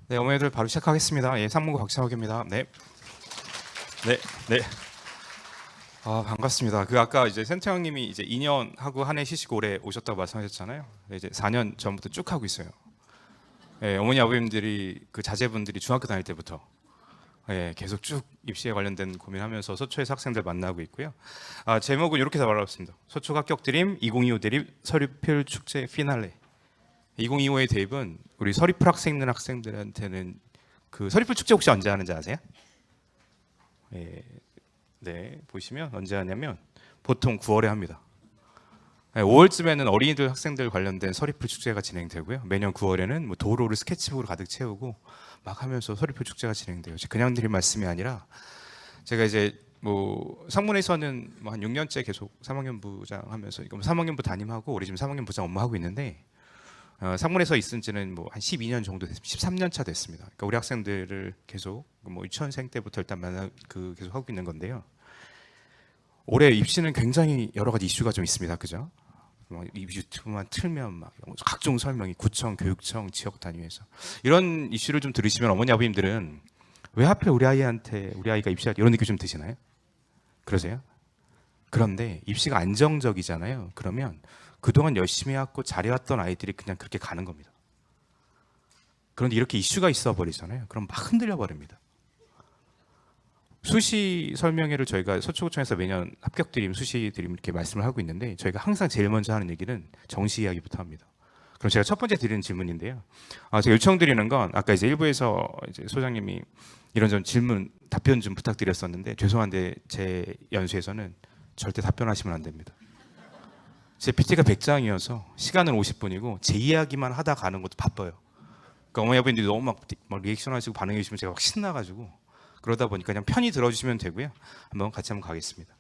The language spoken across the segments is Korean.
네, 어머니들 바로 시작하겠습니다. 예, 상무고 박찬욱입니다. 네, 네, 네. 아, 반갑습니다. 아까 이제 센터 형님이 이제 2년 하고 한 해 쉬시고 올해 오셨다고 말씀하셨잖아요. 네, 이제 4년 전부터 쭉 하고 있어요. 예, 어머니 아버님들이 그 자제분들이 중학교 다닐 때부터 계속 쭉 입시에 관련된 고민하면서 서초에서 학생들 만나고 있고요. 아, 제목은 이렇게 잡아봤습니다. 서초 합격 드림 2025 대립 서리필 축제 피날레. 2025의 대입은 우리 서리풀 학생 있는 학생들한테는 그 서리풀 축제 혹시 언제 하는지 아세요? 예, 네, 보시면 언제 하냐면 보통 9월에 합니다. 5월쯤에는 어린이들 학생들 관련된 서리풀 축제가 진행되고요. 매년 9월에는 뭐 도로를 스케치북으로 가득 채우고 막 하면서 서리풀 축제가 진행돼요. 그냥 드릴 말씀이 아니라 제가 이제 뭐 상문에서는 뭐한 6년째 계속 3학년 부장 하면서 3학년부 담임하고 우리 지금 3학년 부장 업무하고 있는데 상문에서 있은 지는 뭐 한 12년 정도 됐습니다. 13년 차 됐습니다. 그러니까 우리 학생들을 계속 뭐 유치원생 때부터 일단 계속 하고 있는 건데요. 올해 입시는 굉장히 여러 가지 이슈가 좀 있습니다. 그죠? 이 유튜브만 틀면 막 각종 설명이 구청, 교육청, 지역 단위에서 이런 이슈를 좀 들으시면 어머니 아버님들은 왜 하필 우리 아이한테 우리 아이가 입시할 이런 느낌 좀 드시나요? 그러세요? 그런데 입시가 안정적이잖아요. 그러면 그동안 열심히 해왔고 잘해왔던 아이들이 그냥 그렇게 가는 겁니다. 그런데 이렇게 이슈가 있어 버리잖아요. 그럼 막 흔들려 버립니다. 수시 설명회를 저희가 서초구청에서 매년 합격 드림, 수시 드림 이렇게 말씀을 하고 있는데 저희가 항상 제일 먼저 하는 얘기는 정시 이야기부터 합니다. 그럼 제가 첫 번째 드리는 질문인데요. 제가 요청드리는 건 아까 이제 일부에서 이제 소장님이 이런저런 질문, 답변 좀 부탁드렸었는데 죄송한데 제 연수에서는 절대 답변하시면 안 됩니다. 제 PT가 100장이어서 시간은 50분이고 제 이야기만 하다 가는 것도 바빠요. 그러니까 어머니 아버님들이 너무 막 리액션 하시고 반응해 주시면 제가 막 신나가지고 그러다 보니까 그냥 편히 들어주시면 되고요. 한번 같이 한번 가겠습니다.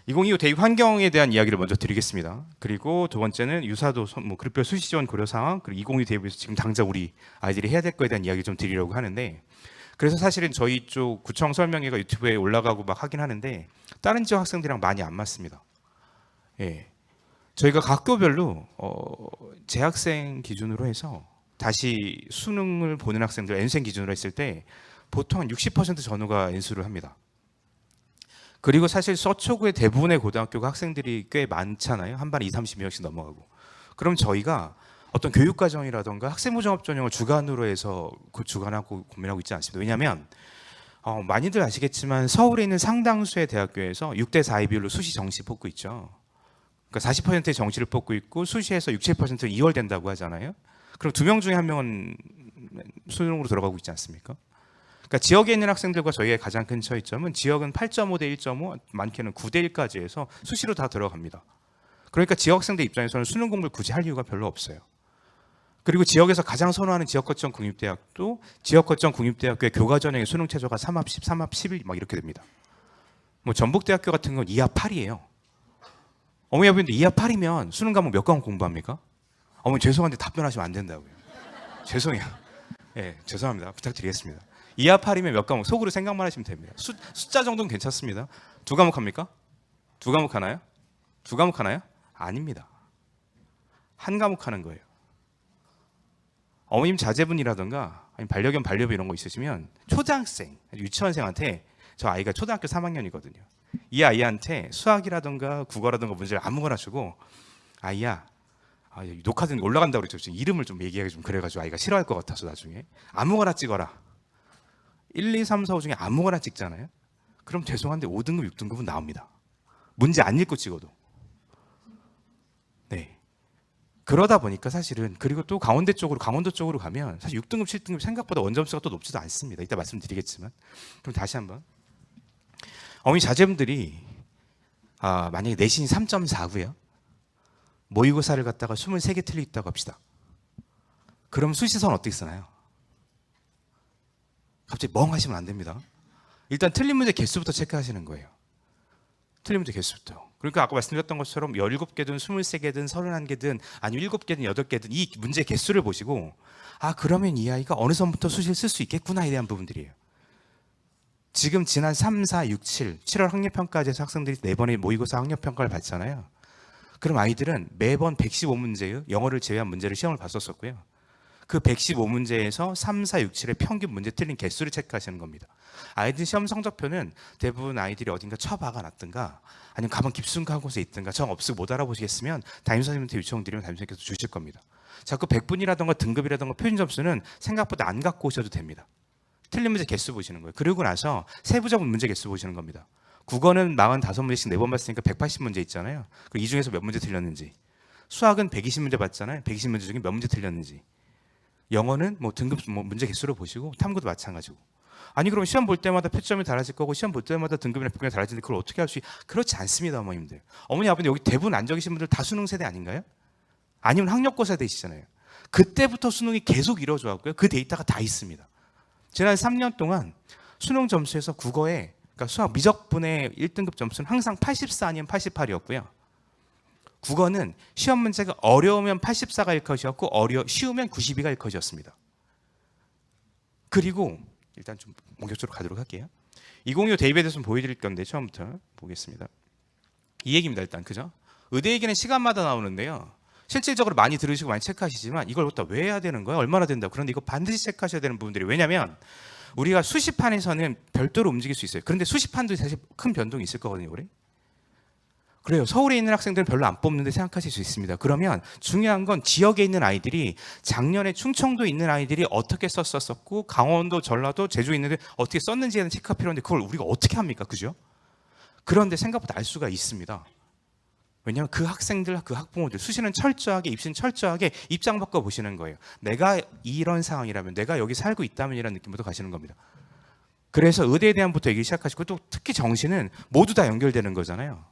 2025 대입 환경에 대한 이야기를 먼저 드리겠습니다. 그리고 두 번째는 유사도 뭐 그룹별 수시 지원 고려 상황 그리고 2025 대입에서 지금 당장 우리 아이들이 해야 될 거에 대한 이야기 좀 드리려고 하는데 그래서 사실은 저희 쪽 구청 설명회가 유튜브에 올라가고 막 하긴 하는데 다른 지역 학생들이랑 많이 안 맞습니다. 예. 저희가 각 학교별로 재학생 기준으로 해서 다시 수능을 보는 학생들 N생 기준으로 했을 때 보통 한 60% 전후가 N수를 합니다. 그리고 사실 서초구의 대부분의 고등학교가 학생들이 꽤 많잖아요. 한 반에 20, 30명씩 넘어가고. 그럼 저희가 어떤 교육과정이라던가 학생부종합 전형을 주관으로 해서 그 주관하고 고민하고 있지 않습니다. 왜냐하면 많이들 아시겠지만 서울에 있는 상당수의 대학교에서 6대 4의 비율로 수시 정시 뽑고 있죠. 그러니까 40%의 정시를 뽑고 있고 수시에서 6, 7%는 2월 된다고 하잖아요. 그럼 2명 중에 1명은 수능으로 들어가고 있지 않습니까? 그러니까 지역에 있는 학생들과 저희의 가장 큰 차이점은 지역은 8.5 대 1.5, 많게는 9 대 1까지 해서 수시로 다 들어갑니다. 그러니까 지역 학생들 입장에서는 수능 공부를 굳이 할 이유가 별로 없어요. 그리고 지역에서 가장 선호하는 지역 거점 국립대학도 지역 거점 국립대학교의 교과 전형의 수능 최저가 3합 10, 3합 11 막 이렇게 됩니다. 뭐 전북대학교 같은 건 2합 8이에요. 어머니 아버님들 2합 8이면 수능 과목 몇 과목 공부합니까? 어머니 죄송한데 답변하시면 안 된다고요. 죄송해요. 예, 죄송합니다. 부탁드리겠습니다. 2합 8이면 몇 과목 속으로 생각만 하시면 됩니다. 숫자 정도는 괜찮습니다. 두 과목 합니까? 두 과목 하나요? 두 과목 하나요? 아닙니다. 한 과목 하는 거예요. 어머님 자제분이라던가 아니면 반려견 반려비 이런 거 있으시면 초등학생, 유치원생한테 저 아이가 초등학교 3학년이거든요. 이 아이한테 수학이라던가 국어라던가 문제를 아무거나 주고 아이야 녹화된 올라간다고 그랬죠. 지금 이름을 좀 얘기하기 좀 그래가지고 아이가 싫어할 것 같아서 나중에 아무거나 찍어라. 1, 2, 3, 4, 5 중에 아무거나 찍잖아요. 그럼 죄송한데 5등급, 6등급은 나옵니다. 문제 안 읽고 찍어도. 네. 그러다 보니까 사실은 그리고 또 강원도 쪽으로 가면 사실 6등급, 7등급 생각보다 원점수가 또 높지도 않습니다. 이따 말씀드리겠지만. 그럼 다시 한번. 어머니 자제분들이 만약에 내신이 3.4고요. 모의고사를 갖다가 23개 틀리겠다고 합시다. 그럼 수시선 어떻게 쓰나요? 갑자기 멍 하시면 안 됩니다. 일단 틀린 문제 개수부터 체크하시는 거예요. 틀린 문제 개수부터. 그러니까 아까 말씀드렸던 것처럼 17개든 23개든 31개든 아니면 7개든 8개든 이 문제 개수를 보시고 그러면 이 아이가 어느 선부터 수시를 쓸 수 있겠구나에 대한 부분들이에요. 지금 지난 3, 4, 6, 7월 학력평가제에서 학생들이 4번의 모의고사 학력평가를 받잖아요. 그럼 아이들은 매번 115문제의 영어를 제외한 문제를 시험을 봤었었고요. 그 115문제에서 3, 4, 6, 7의 평균 문제 틀린 개수를 체크하시는 겁니다. 아이들 시험 성적표는 대부분 아이들이 어딘가 처박아 놨든가 아니면 가방 깊숙한 곳에 있든가 정 없으고 못 알아보시겠으면 담임선생님한테 요청드리면 담임선생님께서 주실 겁니다. 자꾸 100분이라던가 등급이라던가 표준 점수는 생각보다 안 갖고 오셔도 됩니다. 틀린 문제 개수 보시는 거예요. 그리고 나서 세부적인 문제 개수 보시는 겁니다. 국어는 45문제씩 4번 봤으니까 180문제 있잖아요. 그리고 이 중에서 몇 문제 틀렸는지. 수학은 120문제 봤잖아요. 120문제 중에 몇 문제 틀렸는지. 영어는 뭐 등급 문제 개수로 보시고 탐구도 마찬가지고. 아니 그럼 시험 볼 때마다 표점이 달라질 거고 시험 볼 때마다 등급이나 평균이 달라지는데 그걸 어떻게 할 수 그렇지 않습니다, 어머님들. 어머니 아버님 여기 대부분 앉아 계신 분들 다 수능 세대 아닌가요? 아니면 학력고 세대시잖아요. 그때부터 수능이 계속 이루어져 왔고요. 그 데이터가 다 있습니다. 지난 3년 동안 수능 점수에서 국어에 그러니까 수학 미적분의 1등급 점수는 항상 84 아니면 88이었고요. 국어는 시험 문제가 어려우면 84가 1컷이었고 쉬우면 92가 1컷이었습니다. 그리고 일단 좀 본격적으로 가도록 할게요. 2025 대입에 대해서 좀 보여드릴 건데 처음부터 보겠습니다. 이 얘기입니다. 일단 그죠? 의대 얘기는 시간마다 나오는데요. 실질적으로 많이 들으시고 많이 체크하시지만 이걸 갖다 왜 해야 되는 거예요? 얼마나 된다고? 그런데 이거 반드시 체크하셔야 되는 부분들이 왜냐하면 우리가 수시판에서는 별도로 움직일 수 있어요. 그런데 수시판도 사실 큰 변동이 있을 거거든요. 올해. 그래요. 서울에 있는 학생들은 별로 안 뽑는데 생각하실 수 있습니다. 그러면 중요한 건 지역에 있는 아이들이 작년에 충청도에 있는 아이들이 어떻게 썼었고 강원도, 전라도, 제주에 있는데 어떻게 썼는지에 대한 체크가 필요한데 그걸 우리가 어떻게 합니까? 그죠? 그런데 생각보다 알 수가 있습니다. 왜냐하면 그 학생들, 그 학부모들 수시는 철저하게 입시는 철저하게 입장 바꿔 보시는 거예요. 내가 이런 상황이라면 내가 여기 살고 있다면이라는 느낌부터 가시는 겁니다. 그래서 의대에 대한부터 얘기 시작하시고 또 특히 정시는 모두 다 연결되는 거잖아요.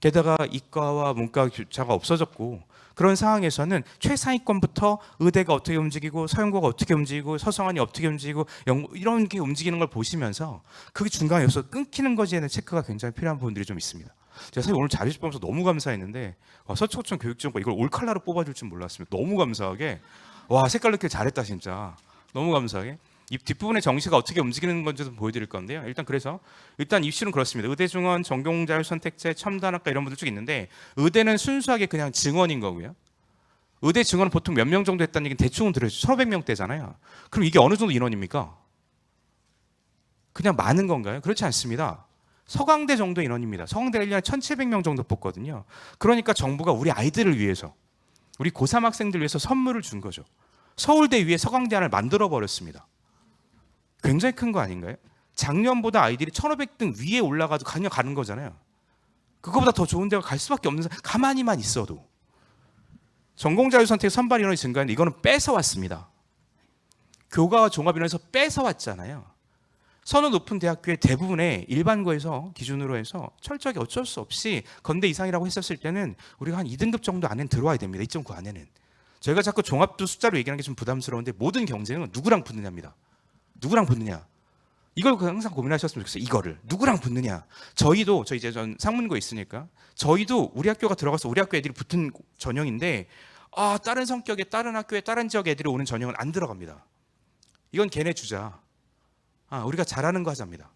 게다가 이과와 문과 교차가 없어졌고 그런 상황에서는 최상위권부터 의대가 어떻게 움직이고 서영고가 어떻게 움직이고 서성한이 어떻게 움직이고 이런 게 움직이는 걸 보시면서 그게 중간에 여기서 끊기는 것에 대한 체크가 굉장히 필요한 부분들이 좀 있습니다. 제가 사실 오늘 자료집 보면서 너무 감사했는데 서초구청 교육지원과 이걸 올칼라로 뽑아줄 줄 몰랐습니다. 너무 감사하게 와 색깔 넣기 잘했다 진짜. 너무 감사하게. 이 뒷부분의 정시가 어떻게 움직이는 건지 좀 보여드릴 건데요. 일단 입시는 그렇습니다. 의대 증원, 전공자율선택제, 첨단학과 이런 분들 쭉 있는데 의대는 순수하게 그냥 증원인 거고요. 의대 증원은 보통 몇 명 정도 했다는 얘기는 대충 들으시죠. 1,500명대잖아요. 그럼 이게 어느 정도 인원입니까? 그냥 많은 건가요? 그렇지 않습니다. 서강대 정도 인원입니다. 서강대가 1년에 1,700명 정도 뽑거든요. 그러니까 정부가 우리 아이들을 위해서 우리 고3 학생들 위해서 선물을 준 거죠. 서울대 위에 서강대 하나를 만들어 버렸습니다. 굉장히 큰 거 아닌가요? 작년보다 아이들이 1,500등 위에 올라가도 그냥 가는 거잖아요. 그거보다 더 좋은 데가 갈 수밖에 없는 가만히만 있어도. 전공자율선택 선발 인원이 증가했는데 이거는 뺏어왔습니다. 교과와 종합인원에서 뺏어왔잖아요. 선호 높은 대학교의 대부분의 일반고에서 기준으로 해서 철저하게 어쩔 수 없이 건대 이상이라고 했었을 때는 우리가 한 2등급 정도 안에는 들어와야 됩니다. 2.9 안에는. 저희가 자꾸 종합도 숫자로 얘기하는 게 좀 부담스러운데 모든 경쟁은 누구랑 붙느냐입니다. 누구랑 붙느냐. 이걸 항상 고민하셨으면 좋겠어요. 이거를. 누구랑 붙느냐. 저희 이제 전 상문고에 있으니까 저희도 우리 학교가 들어가서 우리 학교 애들이 붙은 전형인데 다른 성격의 다른 학교에 다른 지역 애들이 오는 전형은 안 들어갑니다. 이건 걔네 주자. 우리가 잘하는 거 하자입니다.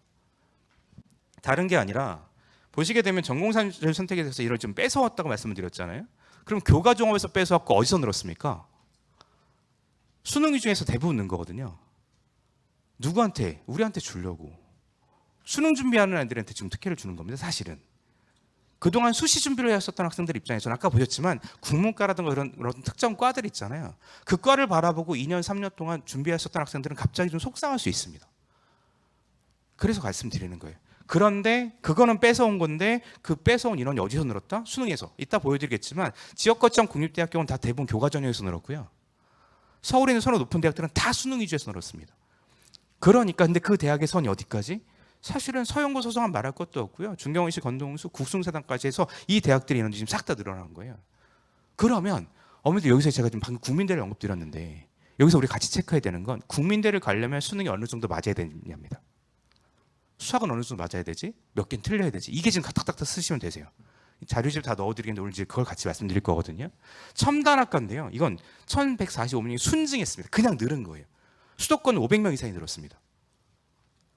다른 게 아니라 보시게 되면 전공자율 선택에 대해서 이걸 좀 뺏어왔다고 말씀을 드렸잖아요. 그럼 교과 종합에서 뺏어왔고 어디서 늘었습니까? 수능 위중에서 대부분 는 거거든요. 누구한테? 우리한테 주려고. 수능 준비하는 애들한테 지금 특혜를 주는 겁니다. 사실은. 그동안 수시 준비를 했었던 학생들 입장에서는 아까 보셨지만 국문과라든가 이런 특정 과들 있잖아요. 그 과를 바라보고 2년, 3년 동안 준비했었던 학생들은 갑자기 좀 속상할 수 있습니다. 그래서 말씀드리는 거예요. 그런데 그거는 뺏어온 건데 그 뺏어온 인원이 어디서 늘었다? 수능에서. 이따 보여드리겠지만 지역 거점 국립대학교는 다 대부분 교과 전형에서 늘었고요. 서울에 있는 선호 높은 대학들은 다 수능 위주에서 늘었습니다. 그러니까 근데 그 대학의 선이 어디까지? 사실은 서영고 서성한 말할 것도 없고요. 중경원시 건동수 국숭사단까지 해서 이 대학들의 인원이 지금 싹 다 늘어난 거예요. 그러면 어머니들 여기서 제가 지금 방금 국민대를 언급드렸는데 여기서 우리 같이 체크해야 되는 건 국민대를 가려면 수능이 어느 정도 맞아야 되느냐입니다. 수학은 어느 정도 맞아야 되지? 몇 개는 틀려야 되지? 이게 지금 탁탁탁 쓰시면 되세요. 자료집 다 넣어드리겠는데 오늘 이제 그걸 같이 말씀드릴 거거든요. 첨단학과인데요. 이건 1,145명이 순증했습니다. 그냥 늘은 거예요. 수도권 500명 이상이 늘었습니다.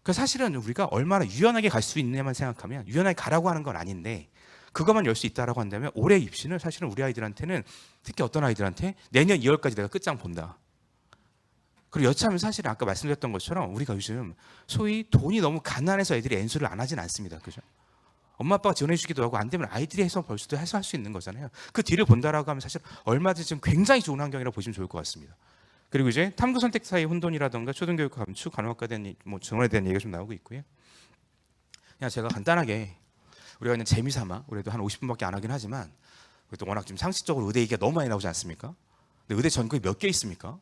그 사실은 우리가 얼마나 유연하게 갈 수 있느냐만 생각하면 유연하게 가라고 하는 건 아닌데 그것만 열 수 있다라고 한다면 올해 입시는 사실은 우리 아이들한테는 특히 어떤 아이들한테 내년 2월까지 내가 끝장 본다. 그리고 여차하면 사실은 아까 말씀드렸던 것처럼 우리가 요즘 소위 돈이 너무 가난해서 애들이 N수를 안 하진 않습니다. 그죠? 엄마 아빠가 지원해 주기도 하고 안 되면 아이들이 해서 벌써도 해서 할 수 있는 거잖아요. 그 뒤를 본다라고 하면 사실 얼마든지 지금 굉장히 좋은 환경이라고 보시면 좋을 것 같습니다. 그리고 이제 탐구 선택 사이 혼돈이라든가 초등교육 감축 간호학과에 대한 뭐 정원에 대한 얘기가 좀 나오고 있고요. 그냥 제가 간단하게 우리가 그냥 재미삼아 우리도 한 50분밖에 안 하긴 하지만 그것도 워낙 좀 상식적으로 의대 얘기가 너무 많이 나오지 않습니까? 근데 의대 전국에 몇 개 있습니까?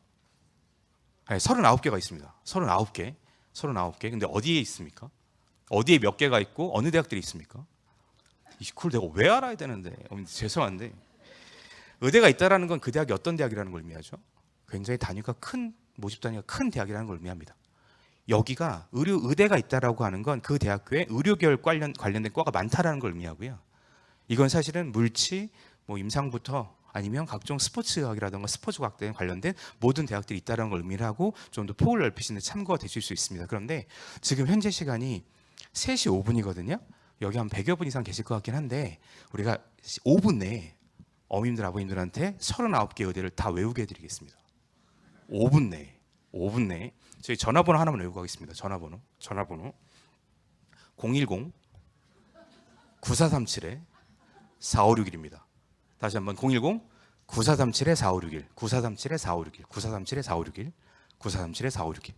네, 39개가 있습니다. 39개. 39개. 근데 어디에 있습니까? 어디에 몇 개가 있고 어느 대학들이 있습니까? 그걸 내가 왜 알아야 되는데? 죄송한데 의대가 있다라는 건 그 대학이 어떤 대학이라는 걸 의미하죠? 굉장히 단위가 큰 모집 단위가 큰 대학이라는 걸 의미합니다. 여기가 의대가 있다라고 하는 건 그 대학교에 의료계열 관련된 과가 많다라는 걸 의미하고요. 이건 사실은 물치, 뭐 임상부터 아니면 각종 스포츠학이라든가 스포츠과학 등 관련된 모든 대학들이 있다는 걸 의미를 하고 좀 더 폭을 넓히시는 참고가 되실 수 있습니다. 그런데 지금 현재 시간이 3시 5분이거든요. 여기 한 100여 분 이상 계실 것 같긴 한데 우리가 5분 내에 어머님들 아버님들한테 39개 의대를 다 외우게 해드리겠습니다. 5분 내에. 5분 내에. 저희 전화번호 하나만 외우고 가겠습니다. 전화번호 010 9437-4561입니다. 다시 한번 010 9437-4561 9437-4561 9437-4561 9437-4561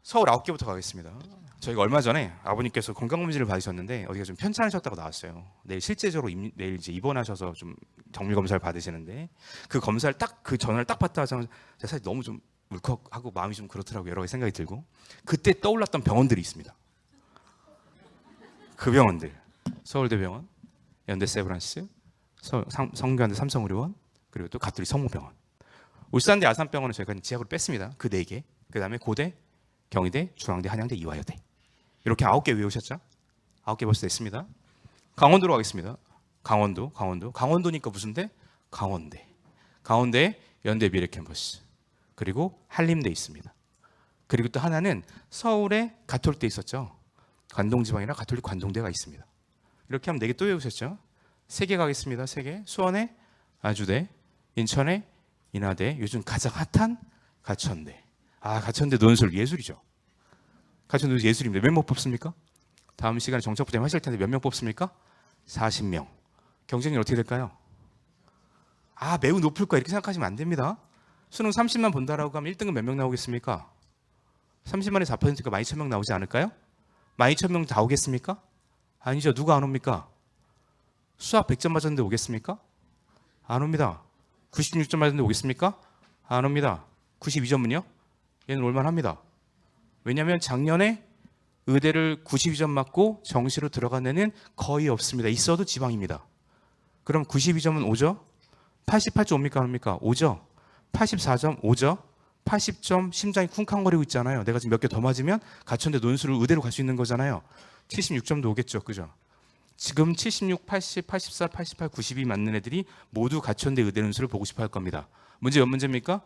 서울 9개부터 가겠습니다. 저희가 얼마 전에 아버님께서 건강검진을 받으셨는데 어디가 좀 편찮으셨다고 나왔어요. 내일 실제적으로 내일 이제 입원하셔서 좀 정밀 검사를 받으시는데 그 검사를 딱 그 전화를 딱 받자마자 제가 사실 너무 좀 울컥하고 마음이 좀 그렇더라고요. 여러 가지 생각이 들고 그때 떠올랐던 병원들이 있습니다. 그 병원들 서울대병원, 연대 세브란스, 성균관대 삼성의료원 그리고 또 가톨릭 성모병원, 울산대 아산병원은 저희가 지역으로 뺐습니다. 그 4개. 그 다음에 고대, 경희대, 중앙대, 한양대, 이화여대 이렇게 9개 외우셨죠? 9개 벌써 됐습니다. 강원도로 가겠습니다. 강원도니까 무슨 대? 강원대 연대 미래 캠퍼스 그리고 한림대 있습니다. 그리고 또 하나는 서울에 가톨대 있었죠. 관동지방이나 가톨릭 관동대가 있습니다. 이렇게 하면 4개 또 외우셨죠? 3개 가겠습니다. 3개. 수원에 아주대, 인천에 인하대, 요즘 가장 핫한 가천대. 가천대 논술 예술이죠. 가천대 논술 예술입니다. 몇 명 뽑습니까? 다음 시간에 정책부장님 하실 텐데 몇 명 뽑습니까? 40명. 경쟁률 어떻게 될까요? 매우 높을 거야 이렇게 생각하시면 안 됩니다. 수능 30만 본다라고 하면 1등급 몇 명 나오겠습니까? 30만에 4%니까 12,000명 나오지 않을까요? 12,000명 다 오겠습니까? 아니죠. 누가 안 옵니까? 수학 100점 맞았는데 오겠습니까? 안 옵니다. 96점 맞았는데 오겠습니까? 안 옵니다. 92점은요? 얘는 올만합니다. 왜냐하면 작년에 의대를 92점 맞고 정시로 들어간 애는 거의 없습니다. 있어도 지방입니다. 그럼 92점은 오죠? 88점 옵니까? 안 옵니까? 오죠? 84점 오죠? 80점 심장이 쿵쾅거리고 있잖아요. 내가 지금 몇 개 더 맞으면 가천대 논술을 의대로 갈 수 있는 거잖아요. 76점도 오겠죠. 그죠? 지금 76, 80, 84, 88, 92 맞는 애들이 모두 가천대 의대 논술을 보고 싶어 할 겁니다. 문제 몇 문제입니까?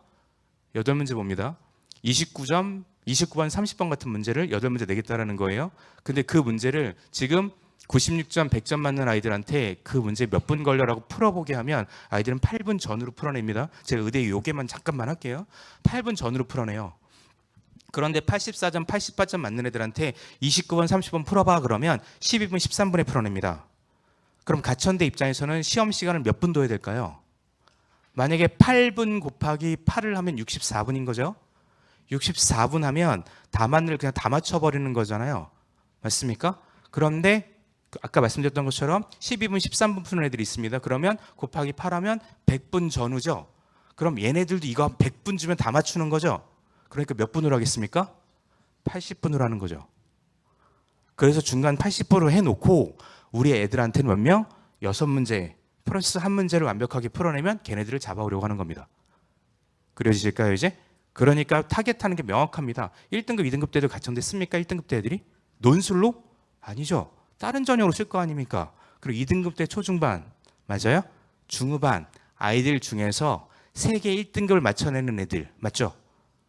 8문제 봅니다. 29점, 29번, 30번 같은 문제를 8문제 내겠다라는 거예요. 근데 그 문제를 지금 96점, 100점 맞는 아이들한테 그 문제 몇 분 걸려라고 풀어보게 하면 아이들은 8분 전으로 풀어냅니다. 제가 의대 요게만 잠깐만 할게요. 8분 전으로 풀어내요. 그런데 84점, 88점 맞는 애들한테 29번, 30번 풀어봐 그러면 12분, 13분에 풀어냅니다. 그럼 가천대 입장에서는 시험 시간을 몇 분 둬야 될까요? 만약에 8분 곱하기 8을 하면 64분인 거죠. 64분 하면 답안을 그냥 다 맞춰버리는 거잖아요. 맞습니까? 그런데 아까 말씀드렸던 것처럼 12분, 13분 푸는 애들이 있습니다. 그러면 곱하기 8하면 100분 전후죠. 그럼 얘네들도 이거 100분 주면 다 맞추는 거죠. 그러니까 몇 분으로 하겠습니까? 80분으로 하는 거죠. 그래서 중간 80분으로 해놓고 우리 애들한테는 몇 명? 6문제 플러스 1문제를 완벽하게 풀어내면 걔네들을 잡아오려고 하는 겁니다. 그려지실까요 이제? 그러니까 타겟하는 게 명확합니다. 1등급, 2등급 때도 가천됐습니까? 1등급 때 애들이? 논술로? 아니죠. 다른 전형으로 쓸 거 아닙니까? 그리고 2등급 때 초중반, 맞아요? 중후반, 아이들 중에서 세계 1등급을 맞춰내는 애들, 맞죠?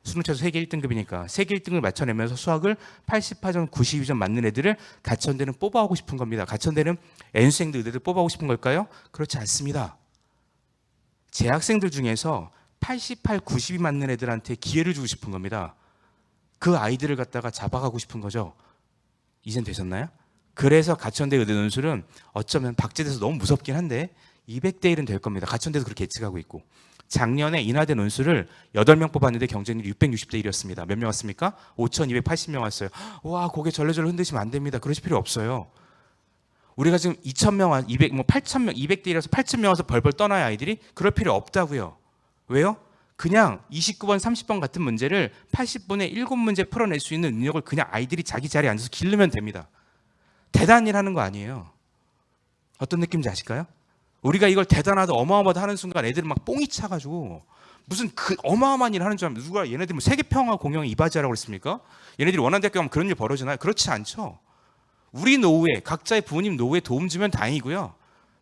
수능 최소 세계 1등급이니까 세계 1등급을 맞춰내면서 수학을 88점, 92점 맞는 애들을 가천대는 뽑아오고 싶은 겁니다. 가천대는 N수생들 의대들 뽑아오고 싶은 걸까요? 그렇지 않습니다. 재학생들 중에서 88, 90이 맞는 애들한테 기회를 주고 싶은 겁니다. 그 아이들을 갖다가 잡아가고 싶은 거죠. 이젠 되셨나요? 그래서 가천대 의대 논술은 어쩌면 박제돼서 너무 무섭긴 한데 200대 1은 될 겁니다. 가천대도 그렇게 예측하고 있고. 작년에 인하대 논술을 8명 뽑았는데 경쟁률이 660대 1이었습니다. 몇 명 왔습니까? 5,280명 왔어요. 와, 고개 절레절레 흔드시면 안 됩니다. 그러실 필요 없어요. 우리가 지금 2,000명, 200, 8,000명, 200대 1이라서 8,000명 와서 벌벌 떠나야 아이들이 그럴 필요 없다고요. 왜요? 그냥 29번, 30번 같은 문제를 80분에 7문제 풀어낼 수 있는 능력을 그냥 아이들이 자기 자리에 앉아서 기르면 됩니다. 대단한 일 하는 거 아니에요. 어떤 느낌인지 아실까요? 우리가 이걸 대단하다, 어마어마하다 하는 순간 애들은 막 뽕이 차가지고 무슨 그 어마어마한 일 하는 줄 알면 누가 얘네들 뭐 세계평화 공영에 이바지하라고 그랬습니까? 얘네들이 원하는 대학교 가면 그런 일 벌어지나요? 그렇지 않죠. 우리 노후에, 각자의 부모님 노후에 도움 주면 다행이고요.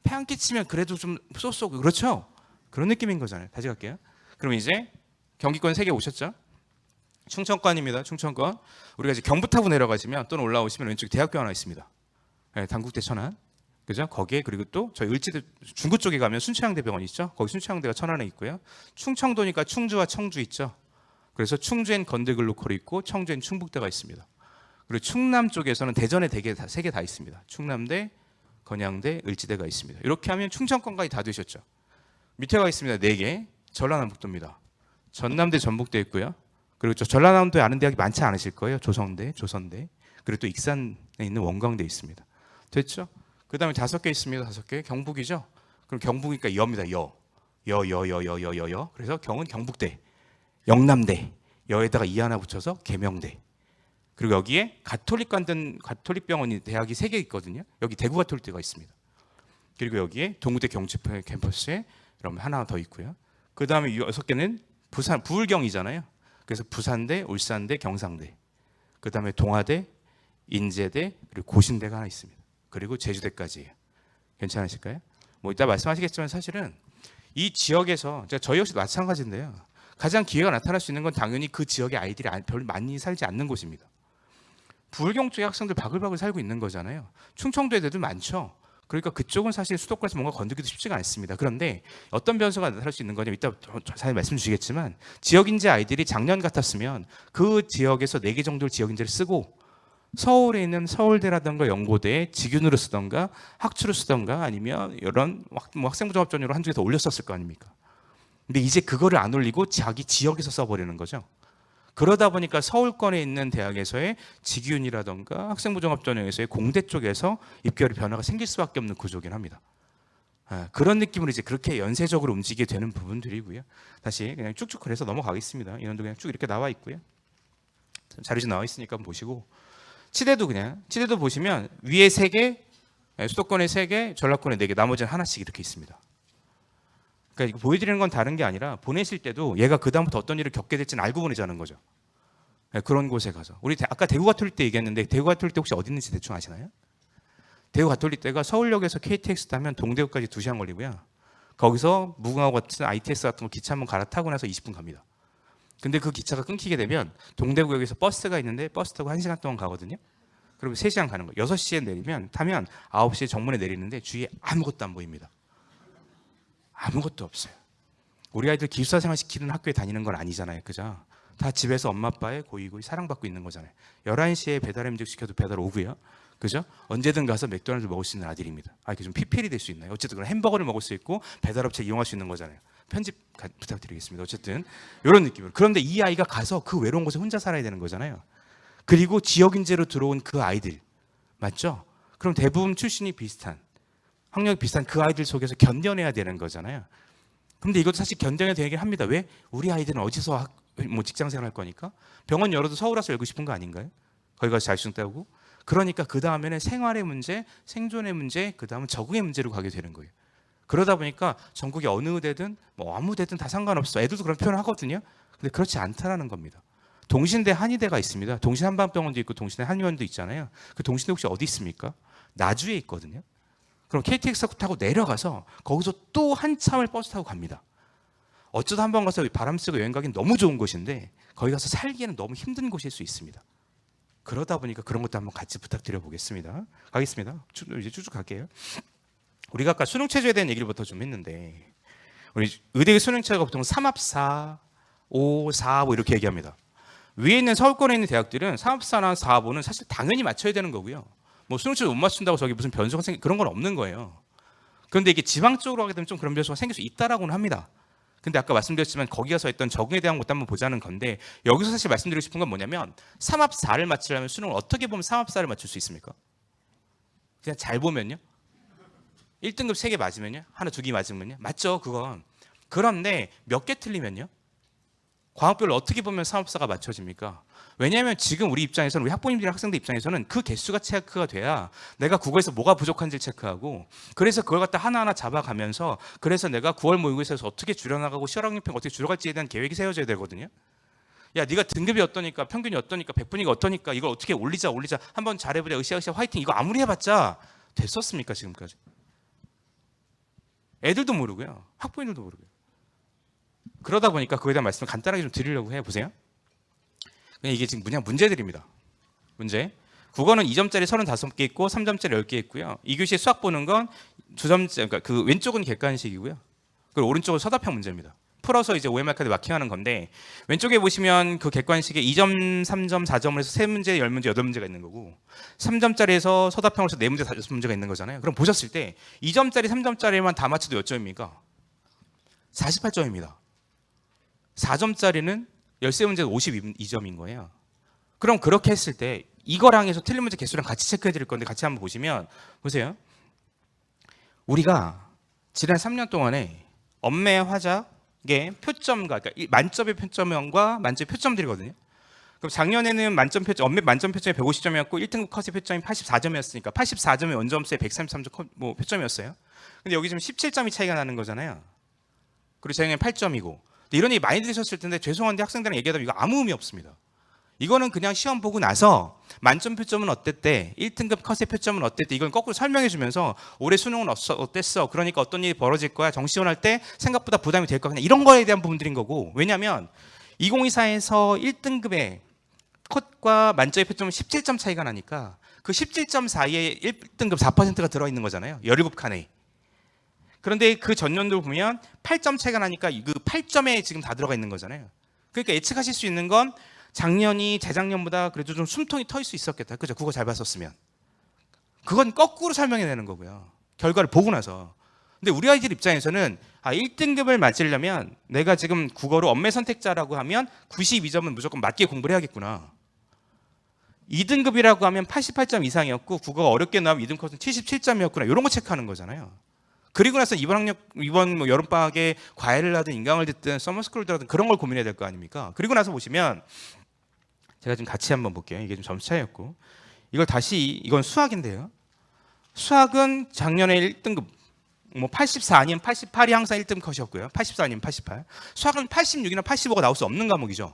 폐 안 끼치면 그래도 좀 쏘쏘고, 그렇죠? 그런 느낌인 거잖아요. 다시 갈게요. 그럼 이제 경기권 3개 오셨죠? 충청권입니다. 충청권. 우리가 이제 경부 타고 내려가시면 또는 올라오시면 왼쪽에 대학교 하나 있습니다. 네, 단국대 천안. 그죠? 거기에, 그리고 또 저희 을지대 중구 쪽에 가면 순천향대병원 있죠? 거기 순천향대가 천안에 있고요. 충청도니까 충주와 청주 있죠? 그래서 충주엔 건대글로컬이 있고 청주엔 충북대가 있습니다. 그리고 충남 쪽에서는 대전에 대개 3개 다 있습니다. 충남대, 건양대, 을지대가 있습니다. 이렇게 하면 충청권까지 다 되셨죠. 밑에 가 있습니다. 4개. 전라남북도입니다. 전남대, 전북대 있고요. 그리고 전라남도에 아는 대학이 많지 않으실 거예요. 조성대, 조선대. 그리고 또 익산에 있는 원광대 있습니다. 됐죠? 그 다음에 5개 있습니다. 5개. 경북이죠? 그럼 경북이니까 여입니다. 여. 여. 그래서 경은 경북대, 영남대, 여에다가 이 하나 붙여서 계명대. 그리고 여기에 가톨릭병원이 대학이 3개 있거든요. 여기 대구 가톨릭대가 있습니다. 그리고 여기에 동구대 경주 캠퍼스에 그러면 하나 더 있고요. 그 다음에 6개는 부산, 부울경이잖아요. 그래서 부산대, 울산대, 경상대. 그 다음에 동아대, 인제대, 그리고 고신대가 하나 있습니다. 그리고 제주대까지예요. 괜찮으실까요? 뭐 이따 말씀하시겠지만 사실은 이 지역에서 저희 역시 마찬가지인데요. 가장 기회가 나타날 수 있는 건 당연히 그 지역의 아이들이 별로 많이 살지 않는 곳입니다. 부울경 쪽의 학생들 바글바글 살고 있는 거잖아요. 충청도 애들도 많죠. 그러니까 그쪽은 사실 수도권에서 뭔가 건드기도 쉽지가 않습니다. 그런데 어떤 변수가 나타날 수 있는 거냐면 이따 자세히 말씀 주시겠지만 지역인재 아이들이 작년 같았으면 그 지역에서 4개 정도의 지역인재를 쓰고 서울에 있는 서울대라든가 연고대에 직윤으로 쓰던가 학추로 쓰던가 아니면 이런 학생부 종합전형으로 한두 개 더 올렸었을 거 아닙니까? 근데 이제 그거를 안 올리고 자기 지역에서 써버리는 거죠. 그러다 보니까 서울권에 있는 대학에서의 직윤이라든가 학생부 종합전형에서의 공대 쪽에서 입결의 변화가 생길 수밖에 없는 구조긴 합니다. 그런 느낌으로 이제 그렇게 연쇄적으로 움직이게 되는 부분들이고요. 다시 그냥 쭉쭉 그래서 넘어가겠습니다. 인원도 그냥 쭉 이렇게 나와 있고요. 자료지 나와 있으니까 한번 보시고 치대도 보시면 위에 3개, 수도권에 3개, 전라권에 4개, 나머지는 하나씩 이렇게 있습니다. 그러니까 이거 보여드리는 건 다른 게 아니라 보내실 때도 얘가 그 다음부터 어떤 일을 겪게 될지는 알고 보내자는 거죠. 그런 곳에 가서 우리 아까 대구 가톨릭대 얘기했는데 대구 가톨릭대 혹시 어디 있는지 대충 아시나요? 대구 가톨릭대가 서울역에서 KTX 타면 동대구까지 2시간 걸리고요. 거기서 무궁화호 같은 ITX 같은 거 기차 한번 갈아타고 나서 20분 갑니다. 근데 그 기차가 끊기게 되면 동대구역에서 버스가 있는데 버스 타고 1시간 동안 가거든요. 그러면 3시간 가는 거예요. 6시에 타면 9시에 정문에 내리는데 주위에 아무것도 안 보입니다. 아무것도 없어요. 우리 아이들 기숙사 생활 시키는 학교에 다니는 건 아니잖아요. 그죠? 다 집에서 엄마 아빠의 고이고이 사랑받고 있는 거잖아요. 11시에 배달 음식 시켜도 배달 오고요. 그죠? 언제든 가서 맥도날드 먹을 수 있는 아들입니다. 이게 좀 PPL이 될 수 있나요? 어쨌든 햄버거를 먹을 수 있고 배달업체 이용할 수 있는 거잖아요. 편집 부탁드리겠습니다. 어쨌든 이런 느낌으로. 그런데 이 아이가 가서 그 외로운 곳에 혼자 살아야 되는 거잖아요. 그리고 지역인재로 들어온 그 아이들 맞죠? 그럼 대부분 출신이 비슷한 학력이 비슷한 그 아이들 속에서 견뎌내야 되는 거잖아요. 그런데 이것도 사실 견뎌내야 되긴 합니다. 왜? 우리 아이들은 어디서 직장생활 할 거니까 병원 열어도 서울 와서 열고 싶은 거 아닌가요? 거기 가서 자격증 따고. 그러니까 그 다음에는 생활의 문제, 생존의 문제, 그 다음은 적응의 문제로 가게 되는 거예요. 그러다 보니까 전국의 어느 의대든 뭐 아무 대든 다 상관없어. 애들도 그런 표현을 하거든요. 근데 그렇지 않다라는 겁니다. 동신대 한의대가 있습니다. 동신 한방병원도 있고 동신대 한의원도 있잖아요. 그 동신대 혹시 어디 있습니까? 나주에 있거든요. 그럼 KTX 타고 내려가서 거기서 또 한참을 버스 타고 갑니다. 어쩌다 한번 가서 바람 쐬고 여행 가긴 너무 좋은 곳인데 거기 가서 살기에는 너무 힘든 곳일 수 있습니다. 그러다 보니까 그런 것도 한번 같이 부탁드려 보겠습니다. 가겠습니다. 이제 쭉쭉 갈게요. 우리가 아까 수능 체제에 대한 얘기부터 좀 했는데 우리 의대 수능체가 보통 3합4, 5, 4, 뭐 이렇게 얘기합니다. 위에 있는 서울권에 있는 대학들은 3합4나 4합5는 사실 당연히 맞춰야 되는 거고요. 뭐 수능체 못 맞춘다고 저기 무슨 변수가 그런 건 없는 거예요. 그런데 이게 지방 쪽으로 하게 되면 좀 그런 변수가 생길 수 있다라고는 합니다. 근데 아까 말씀드렸지만 거기에 서 있던 적응에 대한 것도 한번 보자는 건데, 여기서 사실 말씀드리고 싶은 건 뭐냐면 3합4를 맞추려면 수능을 어떻게 보면 3합4를 맞출 수 있습니까? 그냥 잘 보면요. 1등급 3개 맞으면요. 하나 2개 맞으면요. 맞죠, 그건. 그런데 몇 개 틀리면요. 과목별로 어떻게 보면 3합4가 맞춰집니까? 왜냐하면 지금 우리 입장에서는, 우리 학부모님들이나 학생들 입장에서는 그 개수가 체크가 돼야 내가 국어에서 뭐가 부족한지를 체크하고, 그래서 그걸 갖다 하나하나 잡아가면서, 그래서 내가 9월 모의고사에서 어떻게 줄여나가고 시험학력평 어떻게 줄여갈지에 대한 계획이 세워져야 되거든요. 야, 네가 등급이 어떠니까, 평균이 어떠니까, 100분위가 어떠니까, 이걸 어떻게 올리자 한번 잘해보자, 으쌰으쌰 화이팅, 이거 아무리 해봤자 됐었습니까 지금까지? 애들도 모르고요, 학부모님들도 모르고요. 그러다 보니까 그거에 대한 말씀을 간단하게 좀 드리려고 해보세요. 이게 지금 그냥 문제들입니다. 문제. 국어는 2점짜리 35개 있고 3점짜리 10개 있고요. 2교시에 수학 보는 건 2점짜리, 그러니까 그 왼쪽은 객관식이고요. 그리고 오른쪽은 서답형 문제입니다. 풀어서 이제 OMR 카드 마킹하는 건데, 왼쪽에 보시면 그 객관식에 2점, 3점, 4점을 해서 3문제, 10문제, 8문제가 있는 거고, 3점짜리에서 서답형으로 해서 4문제, 5문제가 있는 거잖아요. 그럼 보셨을 때 2점짜리, 3점짜리만 다 맞춰도 몇 점입니까? 48점입니다. 4점짜리는 13문제가 52점인 거예요. 그럼 그렇게 했을 때 이거랑 해서 틀린 문제 개수랑 같이 체크해 드릴 건데, 같이 한번 보시면, 보세요. 우리가 지난 3년 동안에 엄매 화작의 표점과, 그러니까 만점의 표점과 만점의 표점들이거든요. 그럼 작년에는 만점 표점, 엄매 만점 표점이 150점이었고 1등급 컷의 표점이 84점이었으니까 84점이 원점수의 133점 뭐 표점이었어요. 근데 여기 지금 17점이 차이가 나는 거잖아요. 그리고 작년에 8점이고. 이런 얘기 많이 들으셨을 텐데, 죄송한데 학생들랑 얘기하다 보면 이거 아무 의미 없습니다. 이거는 그냥 시험 보고 나서 만점 표점은 어땠대, 1등급 컷의 표점은 어땠대, 이건 거꾸로 설명해 주면서 올해 수능은 어땠어, 그러니까 어떤 일이 벌어질 거야, 정시원할 때 생각보다 부담이 될 거야, 그냥 이런 거에 대한 부분들인 거고. 왜냐하면 2024에서 1등급의 컷과 만점의 표점은 17점 차이가 나니까 그 17점 사이에 1등급 4%가 들어있는 거잖아요, 17칸에. 그런데 그 전년도 보면 8점 차이가 나니까 그 8점에 지금 다 들어가 있는 거잖아요. 그러니까 예측하실 수 있는 건 작년이 재작년보다 그래도 좀 숨통이 터질 수 있었겠다. 그죠? 국어 잘 봤었으면. 그건 거꾸로 설명해내는 거고요, 결과를 보고 나서. 근데 우리 아이들 입장에서는 1등급을 맞으려면 내가 지금 국어로 엄매 선택자라고 하면 92점은 무조건 맞게 공부를 해야겠구나. 2등급이라고 하면 88점 이상이었고 국어가 어렵게 나오면 2등급은 77점이었구나. 이런 거 체크하는 거잖아요. 그리고 나서 이번 뭐 여름방학에 과외를 하든 인강을 듣든 서머스쿨을 하든 그런 걸 고민해야 될 거 아닙니까? 그리고 나서 보시면, 제가 좀 같이 한번 볼게요. 이게 좀 점수 차이였고, 이걸 다시, 이건 수학인데요. 수학은 작년에 1등급 뭐 84 아니면 88이 항상 1등 컷이었고요. 84 아니면 88. 수학은 86이나 85가 나올 수 없는 과목이죠.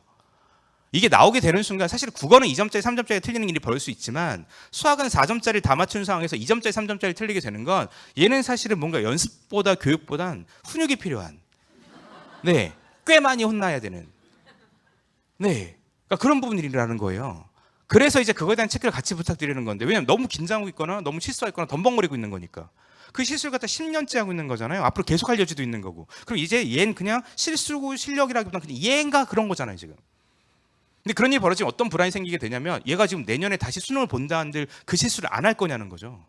이게 나오게 되는 순간 사실 국어는 2점짜리 3점짜리 틀리는 일이 벌어질 수 있지만, 수학은 4점짜리 다 맞춘 상황에서 2점짜리 3점짜리 틀리게 되는 건, 얘는 사실은 뭔가 연습보다 교육보단 훈육이 필요한, 네, 꽤 많이 혼나야 되는, 네, 그러니까 그런 부분이라는 거예요. 그래서 이제 그거에 대한 체크를 같이 부탁드리는 건데, 왜냐면 너무 긴장하고 있거나 너무 실수하거나 덤벙거리고 있는 거니까. 그 실수를 갖다 10년째 하고 있는 거잖아요. 앞으로 계속 할 여지도 있는 거고. 그럼 이제 얘는 그냥 실수고 실력이라기보다는 그냥 얘인가 그런 거잖아요 지금. 근데 그런 일이 벌어지면 어떤 불안이 생기게 되냐면, 얘가 지금 내년에 다시 수능을 본다 한들 그 실수를 안 할 거냐는 거죠.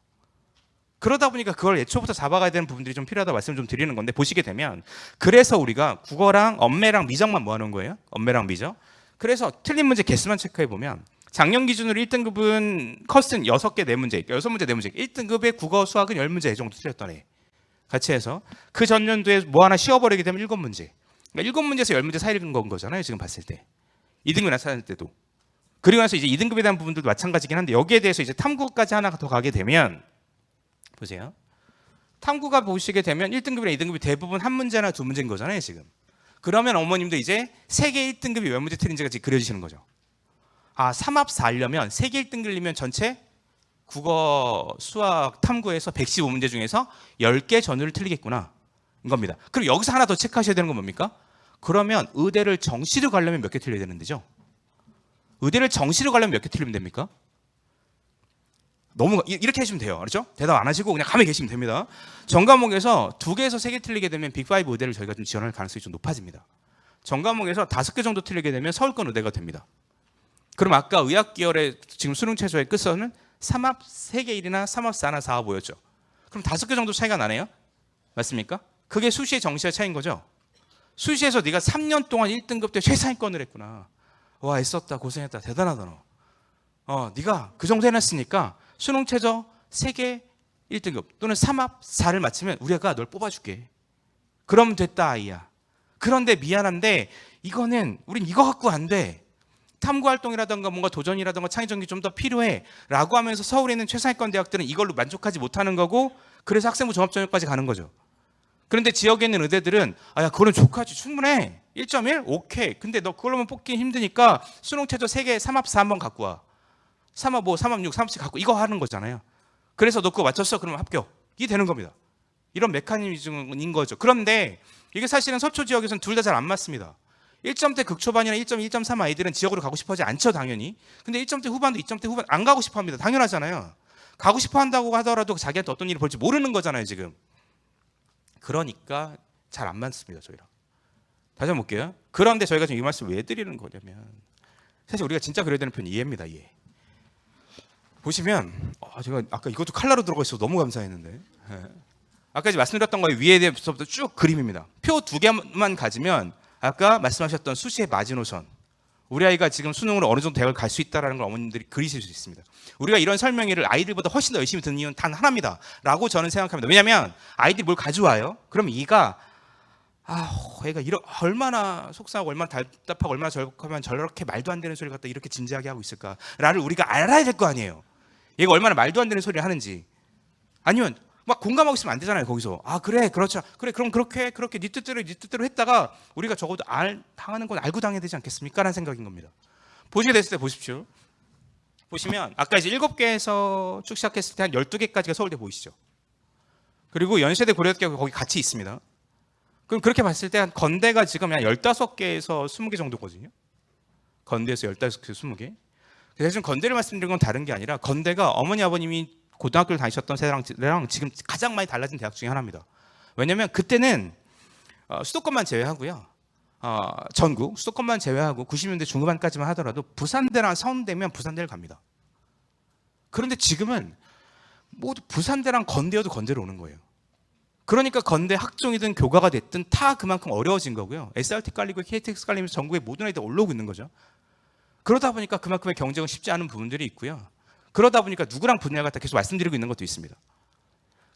그러다 보니까 그걸 애초부터 잡아가야 되는 부분들이 좀 필요하다 말씀을 좀 드리는 건데, 보시게 되면, 그래서 우리가 국어랑 엄매랑 미적만 모아놓은 거예요. 엄매랑 미적. 그래서 틀린 문제 개수만 체크해 보면, 작년 기준으로 1등급은 컷은 6개 4문제, 6문제 4문제, 1등급의 국어 수학은 10문제 정도 틀렸던 애 같이 해서, 그 전년도에 뭐 하나 씌워버리게 되면 7문제, 그러니까 7문제에서 10문제 사이를 건 거잖아요 지금 봤을 때. 2등급이 나타날 때도. 그리고 나서 이제 2등급에 대한 부분들도 마찬가지긴 한데, 여기에 대해서 이제 탐구까지 하나 더 가게 되면, 보세요. 탐구가 보시게 되면 1등급이나 2등급이 대부분 한 문제나 두 문제인 거잖아요 지금. 그러면 어머님도 이제 3개 1등급이 몇 문제 틀린지가 지금 그려지시는 거죠. 3합4 하려면 3개 1등급이면 전체 국어 수학 탐구에서 115문제 중에서 10개 전후를 틀리겠구나 이겁니다. 그리고 여기서 하나 더 체크하셔야 되는 건 뭡니까? 그러면 의대를 정시로 가려면 몇 개 틀려야 되는 데죠? 의대를 정시로 가려면 몇 개 틀리면 됩니까? 너무 이렇게 해주면 돼요. 그렇죠? 대답 안 하시고 그냥 가만히 계시면 됩니다. 전 과목에서 2개에서 3개 틀리게 되면 빅5 의대를 저희가 좀 지원할 가능성이 좀 높아집니다. 전 과목에서 5개 정도 틀리게 되면 서울권 의대가 됩니다. 그럼 아까 의학 계열의 지금 수능 최저의 끝선은 3합 3개 1이나 3합 4나 4합 5였죠. 그럼 5개 정도 차이가 나네요. 맞습니까? 그게 수시의 정시의 차이인 거죠. 수시에서 네가 3년 동안 1등급 때 최상위권을 했구나. 와, 애썼다, 고생했다, 대단하다 너. 네가 그 정도 해놨으니까 수능 최저 3개 1등급 또는 3합 4를 맞추면 우리가 널 뽑아줄게. 그럼 됐다 아이야. 그런데 미안한데 이거는 우린 이거 갖고 안 돼. 탐구활동이라든가 뭔가 도전이라든가 창의적인 게 좀 더 필요해 라고 하면서 서울에 있는 최상위권 대학들은 이걸로 만족하지 못하는 거고, 그래서 학생부 종합전형까지 가는 거죠. 그런데 지역에 있는 의대들은 야 그거는 조카지 충분해 1.1? 오케이. 근데 너 그걸로만 뽑기 힘드니까 수능 최저 3개 3합 4 한번 갖고 와. 3합 5, 3합 6, 3합 7 갖고 이거 하는 거잖아요. 그래서 너 그거 맞췄어? 그러면 합격이 되는 겁니다. 이런 메커니즘인 거죠. 그런데 이게 사실은 서초 지역에서는 둘 다 잘 안 맞습니다. 1점대 극초반이나 1.2, 1.3 아이들은 지역으로 가고 싶어 하지 않죠, 당연히. 근데 1점대 후반도 2점대 후반 안 가고 싶어 합니다. 당연하잖아요. 가고 싶어 한다고 하더라도 자기한테 어떤 일이 벌지 모르는 거잖아요, 지금. 그러니까 잘 안 맞습니다, 저희랑. 다시 한번 볼게요. 그런데 저희가 지금 이 말씀을 왜 드리는 거냐면, 사실 우리가 진짜 그래야 되는 편 이해입니다, 이해. 보시면 제가 아까 이것도 칼라로 들어가 있어서 너무 감사했는데, 아까 이제 말씀드렸던 거에 위에 대해서부터 쭉 그림입니다. 표 2개만 가지면 아까 말씀하셨던 수시의 마지노선, 우리 아이가 지금 수능으로 어느 정도 대학을 갈 수 있다는 걸 어머님들이 그리실 수 있습니다. 우리가 이런 설명회를 아이들보다 훨씬 더 열심히 듣는 이유는 단 하나입니다 라고 저는 생각합니다. 왜냐하면 아이들이 뭘 가져와요? 그럼 얘가 얘가 얼마나 속상하고 얼마나 답답하고 얼마나 절박하면 저렇게 말도 안 되는 소리를 갖다 이렇게 진지하게 하고 있을까를 우리가 알아야 될 거 아니에요. 얘가 얼마나 말도 안 되는 소리를 하는지. 아니면 막 공감하고 있으면 안 되잖아요. 거기서 그래 그렇죠, 그래 그럼 그렇게 네 뜻대로 했다가 우리가 적어도 당하는 건 알고 당해야 되지 않겠습니까? 라는 생각인 겁니다. 보시게 됐을 때 보십시오. 보시면 아까 이제 7개에서 쭉 시작했을 때 한 12개까지가 서울대 보이시죠? 그리고 연세대 고려대가 거기 같이 있습니다. 그럼 그렇게 봤을 때 한 건대가 지금 한 15개에서 20개 정도거든요. 건대에서 15개에서 20개. 그래서 지금 건대를 말씀드린 건 다른 게 아니라 건대가 어머니 아버님이 고등학교를 다니셨던 세대랑 지금 가장 많이 달라진 대학 중에 하나입니다. 왜냐하면 그때는 수도권만 제외하고요. 전국 수도권만 제외하고 90년대 중후반까지만 하더라도 부산대랑 서울대면 부산대를 갑니다. 그런데 지금은 모두 부산대랑 건대여도 건대로 오는 거예요. 그러니까 건대 학종이든 교과가 됐든 다 그만큼 어려워진 거고요. SRT 깔리고 KTX 깔리면서 전국의 모든 애들 올라오고 있는 거죠. 그러다 보니까 그만큼의 경쟁은 쉽지 않은 부분들이 있고요. 그러다 보니까 누구랑 분야를 갖다 계속 말씀드리고 있는 것도 있습니다.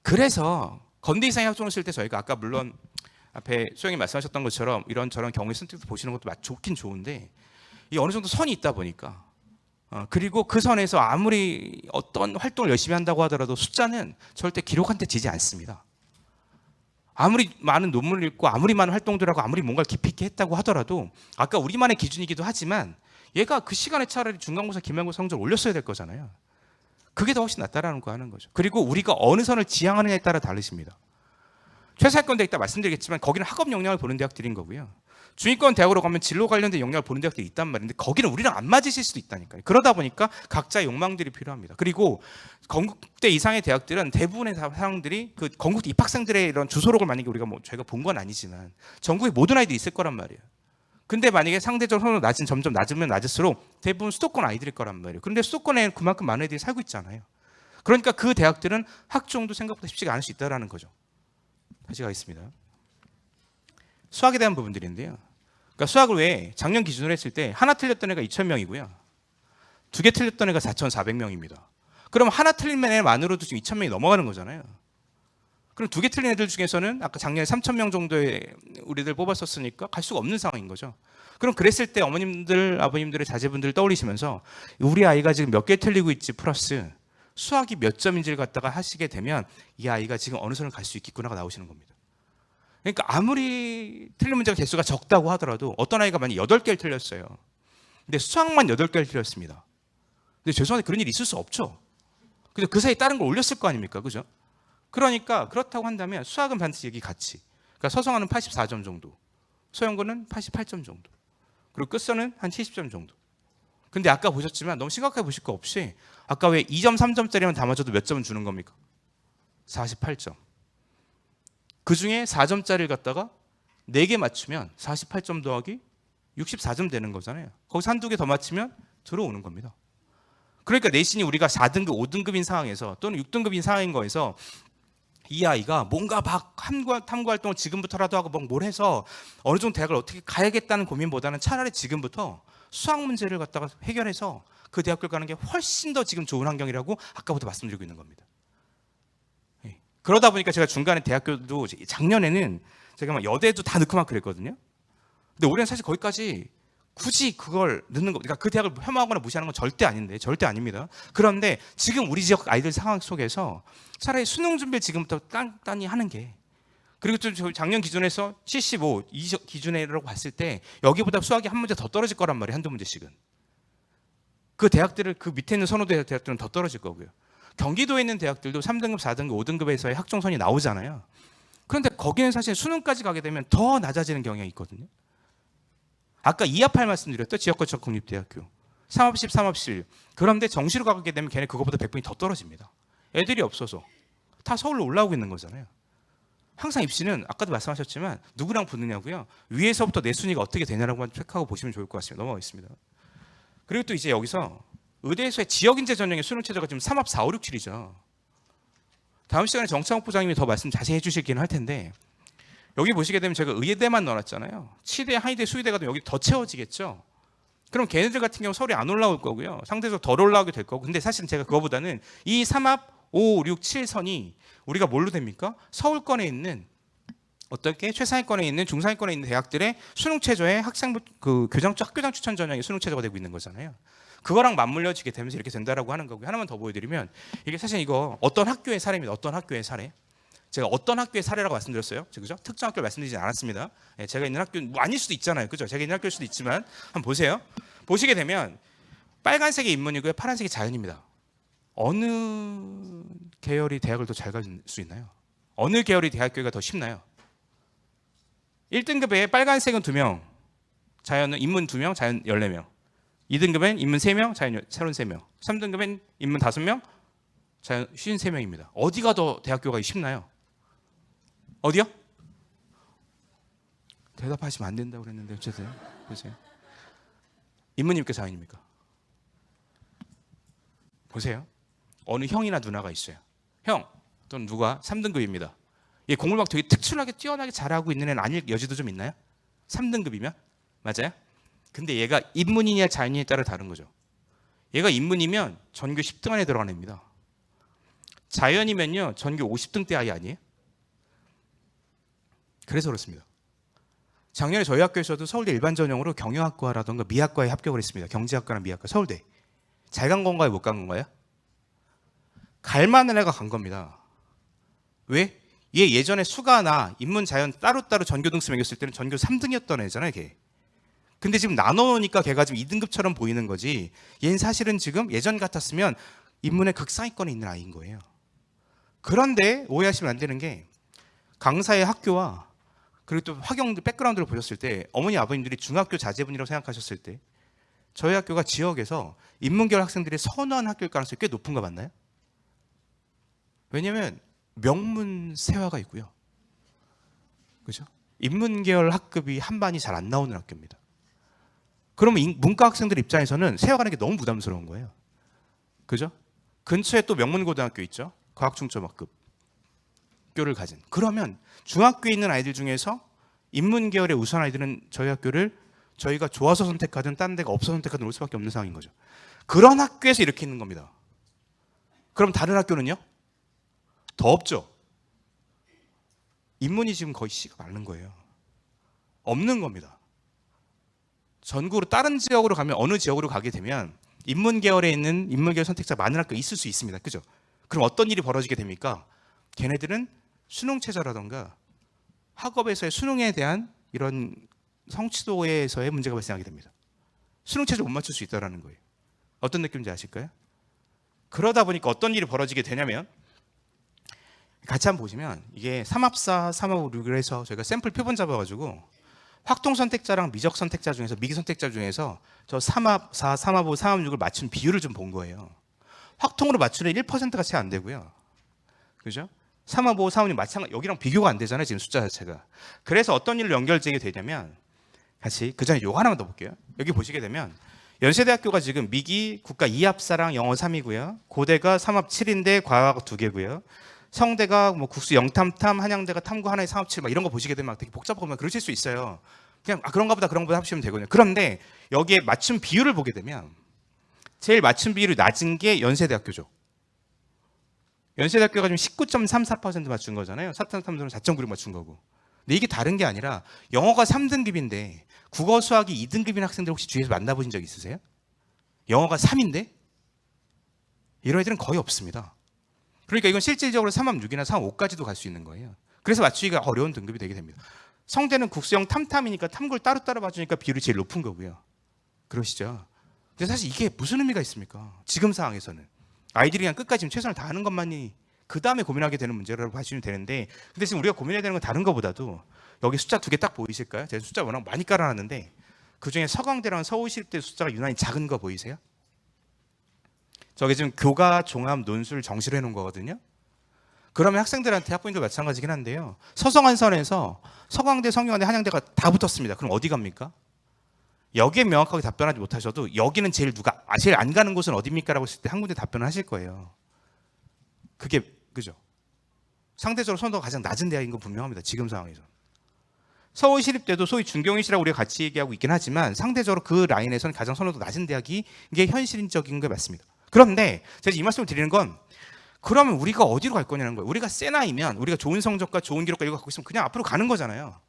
그래서 건대 이상의 학종을 쓸 때 저희가 아까 물론 앞에 소영이 말씀하셨던 것처럼 이런저런 경우의 선택도 보시는 것도 좋긴 좋은데, 이 어느 정도 선이 있다 보니까 그리고 그 선에서 아무리 어떤 활동을 열심히 한다고 하더라도 숫자는 절대 기록한테 지지 않습니다. 아무리 많은 논문을 읽고 아무리 많은 활동들하고 아무리 뭔가를 깊이 있게 했다고 하더라도 아까 우리만의 기준이기도 하지만 얘가 그 시간에 차라리 중간고사, 기말고사 성적을 올렸어야 될 거잖아요. 그게 더 훨씬 낫다라는 거 하는 거죠. 그리고 우리가 어느 선을 지향하느냐에 따라 다르십니다. 최상위권 대학 이따 말씀드리겠지만 거기는 학업 역량을 보는 대학들인 거고요. 중위권 대학으로 가면 진로 관련된 역량을 보는 대학들이 있단 말인데 거기는 우리랑 안 맞으실 수도 있다니까요. 그러다 보니까 각자의 욕망들이 필요합니다. 그리고 건국대 이상의 대학들은 대부분의 사람들이 그 건국대 입학생들의 이런 주소록을 만약에 우리가 저희가 본 건 아니지만 전국에 모든 아이들이 있을 거란 말이에요. 근데 만약에 상대적으로 점점 낮으면 낮을수록 대부분 수도권 아이들일 거란 말이에요. 그런데 수도권에 그만큼 많은 애들이 살고 있잖아요. 그러니까 그 대학들은 학종도 생각보다 쉽지가 않을 수 있다는 거죠. 다시 가겠습니다. 수학에 대한 부분들인데요. 그러니까 수학을 왜 작년 기준으로 했을 때 하나 틀렸던 애가 2,000명이고요. 2개 틀렸던 애가 4,400명입니다. 그럼 하나 틀린 애만으로도 지금 2,000명이 넘어가는 거잖아요. 그럼 2개 틀린 애들 중에서는 아까 작년에 3,000명 정도의 우리들 뽑았었으니까 갈 수가 없는 상황인 거죠. 그럼 그랬을 때 어머님들, 아버님들의 자제분들을 떠올리시면서 우리 아이가 지금 몇 개 틀리고 있지 플러스 수학이 몇 점인지를 갖다가 하시게 되면 이 아이가 지금 어느 선을 갈 수 있겠구나가 나오시는 겁니다. 그러니까 아무리 틀린 문제가 개수가 적다고 하더라도 어떤 아이가 만약 8개를 틀렸어요. 근데 수학만 8개를 틀렸습니다. 근데 죄송한데 그런 일이 있을 수 없죠. 근데 그 사이에 다른 걸 올렸을 거 아닙니까? 그죠? 그러니까 그렇다고 한다면 수학은 반드시 여기 같이. 그러니까 서성하는 84점 정도, 소영고는 88점 정도, 그리고 끝선은 한 70점 정도. 근데 아까 보셨지만 너무 심각하게 보실 거 없이 아까 왜 2점, 3점짜리만 다 맞춰도 몇 점은 주는 겁니까? 48점. 그 중에 4점짜리를 갖다가 4개 맞추면 48점 더하기 64점 되는 거잖아요. 거기서 한두 개 더 맞추면 들어오는 겁니다. 그러니까 내신이 우리가 4등급, 5등급인 상황에서 또는 6등급인 상황인 거에서 이 아이가 뭔가 막 탐구 활동을 지금부터라도 하고 뭘 해서 어느 정도 대학을 어떻게 가야겠다는 고민보다는 차라리 지금부터 수학 문제를 갖다가 해결해서 그 대학교를 가는 게 훨씬 더 지금 좋은 환경이라고 아까부터 말씀드리고 있는 겁니다. 그러다 보니까 제가 중간에 대학교도 작년에는 제가 막 여대도 다 넣고 막 그랬거든요. 근데 올해는 사실 거기까지 굳이 그걸 넣는 거, 그러니까 그 대학을 폄하하거나 무시하는 건 절대 아닌데, 절대 아닙니다. 그런데 지금 우리 지역 아이들 상황 속에서 차라리 수능 준비를 지금부터 단단히 하는 게, 그리고 좀 작년 기준에서 75 이 기준이라고 봤을 때 여기보다 수학이 한 문제 더 떨어질 거란 말이에요. 한두 문제씩은. 그 대학들을 그 밑에 있는 선호대 대학들은 더 떨어질 거고요. 경기도에 있는 대학들도 3등급, 4등급, 5등급에서의 학종선이 나오잖아요. 그런데 거기는 사실 수능까지 가게 되면 더 낮아지는 경향이 있거든요. 아까 2합8 말씀드렸죠. 지역거쳐 국립대학교. 3합10, 3합11. 그런데 정시로 가게 되면 걔네 그거보다 100분이 더 떨어집니다. 애들이 없어서. 다 서울로 올라오고 있는 거잖아요. 항상 입시는 아까도 말씀하셨지만 누구랑 붙느냐고요. 위에서부터 내 순위가 어떻게 되냐라고 체크하고 보시면 좋을 것 같습니다. 넘어가겠습니다. 그리고 또 이제 여기서 의대에서의 지역인재 전형의 수능 체제가 지금 3합 4, 5, 6, 7이죠. 다음 시간에 정창욱 부장님이 더 말씀 자세히 해주시긴 할 텐데 여기 보시게 되면 제가 의대만 넣어놨잖아요. 치대, 한의대, 수의대가 여기 더 채워지겠죠. 그럼 걔네들 같은 경우 서울이 안 올라올 거고요. 상대적으로 덜 올라오게 될 거고. 근데 사실 제가 그거보다는 이 3합 5, 6, 7선이 우리가 뭘로 됩니까? 서울권에 있는 어떻게 최상위권에 있는 중상위권에 있는 대학들의 수능 최저의 학생부 그 학교장 추천 전형의 수능 최저가 되고 있는 거잖아요. 그거랑 맞물려지게 되면서 이렇게 된다라고 하는 거고요. 하나만 더 보여드리면 이게 사실 이거 어떤 학교의 사례입니다. 어떤 학교의 사례. 제가 어떤 학교의 사례라고 말씀드렸어요. 그죠? 특정 학교를 말씀드리지 않았습니다. 제가 있는 학교 뭐 아닐 수도 있잖아요. 그죠? 제가 있는 학교일 수도 있지만 한번 보세요. 보시게 되면 빨간색이 인문이고요. 파란색이 자연입니다. 어느 계열이 대학을 더 잘 갈 수 있나요? 어느 계열이 대학교가 더 쉽나요? 1등급에 빨간색은 2명, 자연은 인문 2명, 자연 14명. 2등급엔 인문 3명, 자연 33명. 3등급엔 인문 5명, 자연 53명입니다. 어디가 더 대학교가 쉽나요? 어디요? 대답하시면 안 된다고 그랬는데 어쨌든 보세요. 인문입니까 자연입니까? 보세요. 어느 형이나 누나가 있어요. 형 또는 누가 3등급입니다. 얘 공을 막 되게 특출나게 뛰어나게 잘하고 있는 애는 아닐 여지도 좀 있나요? 3등급이면? 맞아요? 근데 얘가 인문이냐 자연이냐에 따라 다른 거죠. 얘가 인문이면 전교 10등 안에 들어가는 애입니다. 자연이면요 전교 50등대 아이 아니에요? 그래서 그렇습니다. 작년에 저희 학교에서도 서울대 일반 전형으로 경영학과라던가 미학과에 합격을 했습니다. 경제학과나 미학과. 서울대. 잘 간 건가요? 못 간 건가요? 갈 만한 애가 간 겁니다. 왜? 얘 예전에 수가나 인문 자연 따로따로 전교 등수 매겼을 때는 전교 3등이었던 애잖아요, 걔. 근데 지금 나눠놓으니까 걔가 지금 2등급처럼 보이는 거지. 얘는 사실은 지금 예전 같았으면 인문의 극상위권에 있는 아이인 거예요. 그런데 오해하시면 안 되는 게 강사의 학교와 그리고 또 화경 백그라운드를 보셨을 때 어머니 아버님들이 중학교 자제분이라고 생각하셨을 때 저희 학교가 지역에서 인문계열 학생들이 선호하는 학교일 가능성이 꽤 높은 거 맞나요? 왜냐하면 명문 세화가 있고요. 그죠? 인문계열 학급이 한 반이 잘 안 나오는 학교입니다. 그러면 문과 학생들 입장에서는 세화 가는 게 너무 부담스러운 거예요. 그죠? 근처에 또 명문고등학교 있죠. 과학중점학급 학교를 가진. 그러면 중학교에 있는 아이들 중에서 인문계열의 우수한 아이들은 저희 학교를 저희가 좋아서 선택하든 딴 데가 없어서 선택하든 올 수밖에 없는 상황인 거죠. 그런 학교에서 이렇게 있는 겁니다. 그럼 다른 학교는요? 더 없죠. 인문이 지금 거의 씨가 마른 거예요. 없는 겁니다. 전국으로 다른 지역으로 가면 어느 지역으로 가게 되면 인문 계열에 있는 인문계열 선택자 많은 학교 있을 수 있습니다. 그죠? 그럼 어떤 일이 벌어지게 됩니까? 걔네들은 수능 최저라던가 학업에서의 수능에 대한 이런 성취도에서의 문제가 발생하게 됩니다. 수능 최저 못 맞출 수 있다는 거예요. 어떤 느낌인지 아실까요? 그러다 보니까 어떤 일이 벌어지게 되냐면 같이 한번 보시면 이게 3합4, 3합5, 6을 해서 저희가 샘플 표본 잡아가지고 확통 선택자랑 미적 선택자 중에서 미기 선택자 중에서 저 3합 4, 3합 5, 3합 6을 맞춘 비율을 좀 본 거예요. 확통으로 맞추는 1%가 채 안 되고요. 그죠? 3합 5, 3합 6 마찬가지 여기랑 비교가 안 되잖아요. 지금 숫자 자체가. 그래서 어떤 일로 연결되게 되냐면 같이 그 전에 요거 하나만 더 볼게요. 여기 보시게 되면 연세대학교가 지금 미기 국가 2합 4랑 영어 3이고요. 고대가 3합 7인데 과학 2개고요. 성대가 뭐 국수 영탐탐, 한양대가 탐구 하나에 3합 7 막 이런 거 보시게 되면 되게 복잡하면 그러실 수 있어요. 그냥 그런가 보다 하시면 되거든요. 그런데 여기에 맞춤 비율을 보게 되면 제일 맞춤 비율이 낮은 게 연세대학교죠. 연세대학교가 지금 19.34% 맞춘 거잖아요. 사탐탐도는 4.96 맞춘 거고. 근데 이게 다른 게 아니라 영어가 3등급인데 국어 수학이 2등급인 학생들 혹시 주위에서 만나보신 적 있으세요? 영어가 3인데 이런 애들은 거의 없습니다. 그러니까 이건 실질적으로 3합 6이나 3합 5까지도 갈 수 있는 거예요. 그래서 맞추기가 어려운 등급이 되게 됩니다. 성대는 국수형 탐탐이니까 탐구를 따로따로 봐주니까 비율이 제일 높은 거고요. 그러시죠? 근데 사실 이게 무슨 의미가 있습니까? 지금 상황에서는 아이들이 그냥 끝까지 최선을 다하는 것만이 그 다음에 고민하게 되는 문제라고 하시면 되는데, 근데 지금 우리가 고민해야 되는 건 다른 것보다도 여기 숫자 2개 딱 보이실까요? 제가 숫자 워낙 많이 깔아놨는데 그 중에 서강대랑 서울시립대 숫자가 유난히 작은 거 보이세요? 저게 지금 교과, 종합, 논술, 정시로 해놓은 거거든요. 그러면 학생들한테 학부모님도 마찬가지긴 한데요. 서성한선에서 서강대, 성균관대, 한양대가 다 붙었습니다. 그럼 어디 갑니까? 여기에 명확하게 답변하지 못하셔도 여기는 제일 안 가는 곳은 어디입니까? 라고 했을 때 한 군데 답변을 하실 거예요. 그게 그죠? 상대적으로 선호도가 가장 낮은 대학인 건 분명합니다. 지금 상황에서. 서울시립대도 소위 중경일시라고 우리가 같이 얘기하고 있긴 하지만 상대적으로 그 라인에서는 가장 선호도 낮은 대학이 이게 현실적인 게 맞습니다. 그런데 제가 이 말씀을 드리는 건 그러면 우리가 어디로 갈 거냐는 거예요. 우리가 센 아이면 우리가 좋은 성적과 좋은 기록과 이거 갖고 있으면 그냥 앞으로 가는 거잖아요.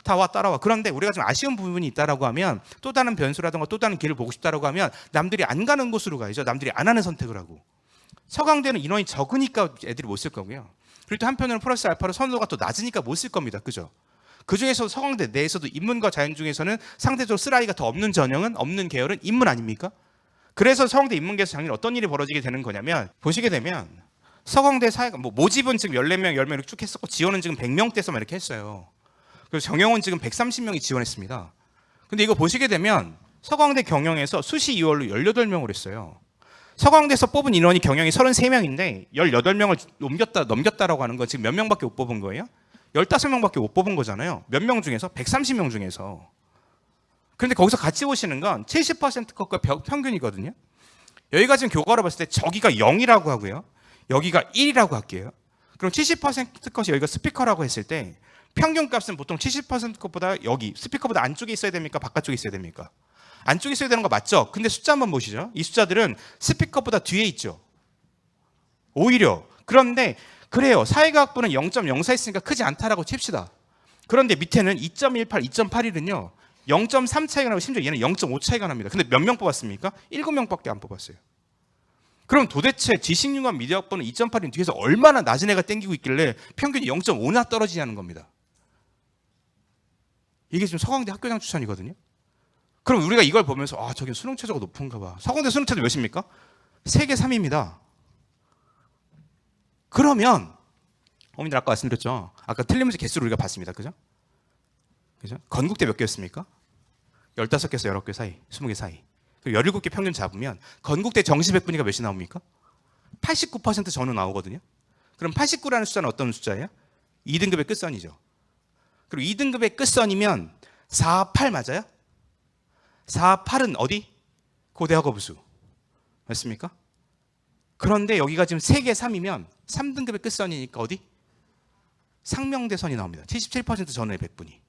다 와 따라와. 그런데 우리가 좀 아쉬운 부분이 있다라고 하면 또 다른 변수라든가 또 다른 길을 보고 싶다라고 하면 남들이 안 가는 곳으로 가야죠. 남들이 안 하는 선택을 하고. 서강대는 인원이 적으니까 애들이 못 쓸 거고요. 그리고 또 한편으로는 플러스 알파로 선호도가 또 낮으니까 못 쓸 겁니다. 그죠? 그 중에서 서강대 내에서도 인문과 자연 중에서는 상대적으로 쓸 아이가 더 없는 전형은 없는 계열은 인문 아닙니까? 그래서 서강대 인문계에서 작년 어떤 일이 벌어지게 되는 거냐면 보시게 되면 서강대 사회가 뭐 모집은 지금 14명, 10명 이렇게 쭉 했었고 지원은 지금 100명대에서만 이렇게 했어요. 그래서 경영은 지금 130명이 지원했습니다. 근데 이거 보시게 되면 서강대 경영에서 수시 2월로 18명을 했어요. 서강대에서 뽑은 인원이 경영이 33명인데 18명을 넘겼다라고 하는 건 지금 몇 명밖에 못 뽑은 거예요? 15명밖에 못 뽑은 거잖아요. 몇 명 중에서? 130명 중에서. 그런데 거기서 같이 보시는 건 70%컷과 평균이거든요. 여기가 지금 교과로 봤을 때 저기가 0이라고 하고요. 여기가 1이라고 할게요. 그럼 70%컷이 여기가 스피커라고 했을 때 평균 값은 보통 70%컷보다 여기 스피커보다 안쪽에 있어야 됩니까? 바깥쪽에 있어야 됩니까? 안쪽에 있어야 되는 거 맞죠? 근데 숫자 한번 보시죠. 이 숫자들은 스피커보다 뒤에 있죠. 오히려. 그런데 그래요. 사회과학부는 0.04 있으니까 크지 않다라고 칩시다. 그런데 밑에는 2.18, 2.81은요. 0.3 차이가 나고 심지어 얘는 0.5 차이가 납니다. 근데 몇 명 뽑았습니까? 7명밖에 안 뽑았어요. 그럼 도대체 지식융합 미디어학부는 2.8인 뒤에서 얼마나 낮은 애가 땡기고 있길래 평균이 0.5나 떨어지냐는 겁니다. 이게 지금 서강대 학교장 추천이거든요. 그럼 우리가 이걸 보면서 저기 수능 최저가 높은가 봐. 서강대 수능 최저 몇입니까? 세계 3위입니다. 그러면 어머니들 아까 말씀드렸죠. 아까 틀린 문제 개수를 우리가 봤습니다. 그죠? 그죠? 건국대 몇 개였습니까? 15개에서 19개 사이, 20개 사이. 그리고 17개 평균 잡으면 건국대 정시 100분위가 몇이 나옵니까? 89% 전후 나오거든요. 그럼 89라는 숫자는 어떤 숫자예요? 2등급의 끝선이죠. 그리고 2등급의 끝선이면 4, 8 맞아요? 4, 8은 어디? 고대학업부수. 맞습니까? 그런데 여기가 지금 3개 3이면 3등급의 끝선이니까 어디? 상명대선이 나옵니다. 77% 전후의 100분위.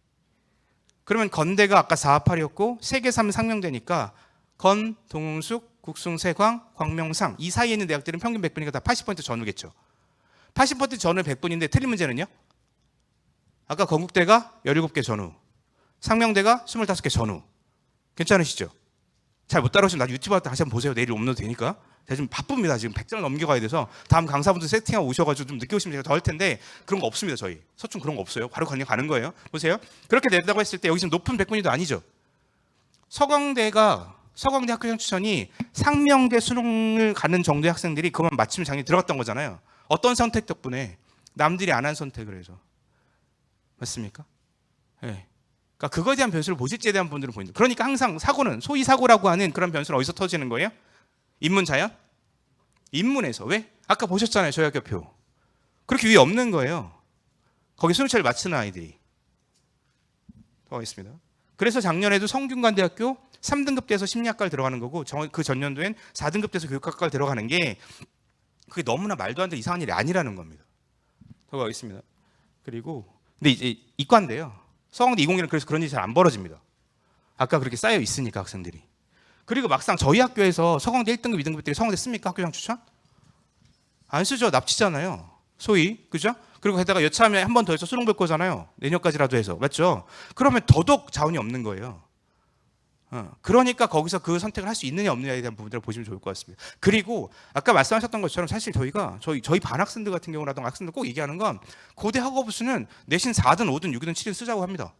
그러면 건대가 아까 4, 8이었고 3개 3은 상명대니까 건, 동숙, 국숭, 세광, 광명상 이 사이에 있는 대학들은 평균 100분위가 다 80% 전후겠죠. 80% 전후 100분인데 틀린 문제는요? 아까 건국대가 17개 전후, 상명대가 25개 전후. 괜찮으시죠? 잘 못 따라오시면 나중에 유튜브 다시 한번 보세요. 내일 업로드 되니까. 제가 지금 바쁩니다. 지금 100장 넘겨가야 돼서 다음 강사분들 세팅하고 오셔가지고 좀 늦게 오시면 제가 더 할 텐데 그런 거 없습니다. 저희 서충 그런 거 없어요. 바로 그냥 가는 거예요. 보세요. 그렇게 된다고 했을 때 여기 지금 높은 100분위도 아니죠. 서강대 학교장 추천이 상명대 수능을 가는 정도의 학생들이 그만 맞추면 작년에 들어갔던 거잖아요. 어떤 선택 덕분에? 남들이 안 한 선택을 해서. 맞습니까? 네. 그러니까 그거에 대한 변수를 모질지에 대한 부분들을 보인다. 그러니까 항상 사고는 소위 사고라고 하는 그런 변수는 어디서 터지는 거예요? 인문 자연? 인문에서. 왜? 아까 보셨잖아요. 저학교표. 그렇게 위에 없는 거예요. 거기 수능체를 맞추는 아이들이. 더 하겠습니다. 그래서 작년에도 성균관대학교 3등급 돼서 심리학과를 들어가는 거고 그 전년도엔 4등급 돼서 교육학과를 들어가는 게 그게 너무나 말도 안 되는 이상한 일이 아니라는 겁니다. 더 가겠습니다. 그리고 근데 이제 이과인데요. 서강대 2021은 그래서 그런 일이 잘 안 벌어집니다. 아까 그렇게 쌓여 있으니까 학생들이. 그리고 막상 저희 학교에서 서강대 1등급, 2등급들이 서강대 씁니까? 학교장 추천? 안 쓰죠. 납치잖아요. 소위. 그죠? 그리고 게다가 여차하면 한 번 더 해서 수능 볼 거잖아요. 내년까지라도 해서. 맞죠? 그러면 더더욱 자원이 없는 거예요. 그러니까 거기서 그 선택을 할 수 있느냐 없느냐에 대한 부분들을 보시면 좋을 것 같습니다. 그리고 아까 말씀하셨던 것처럼 사실 저희 반 학생들 같은 경우라든가 학생들 꼭 얘기하는 건 고대 학업부수는 내신 4든 5든 6든 7든 쓰자고 합니다.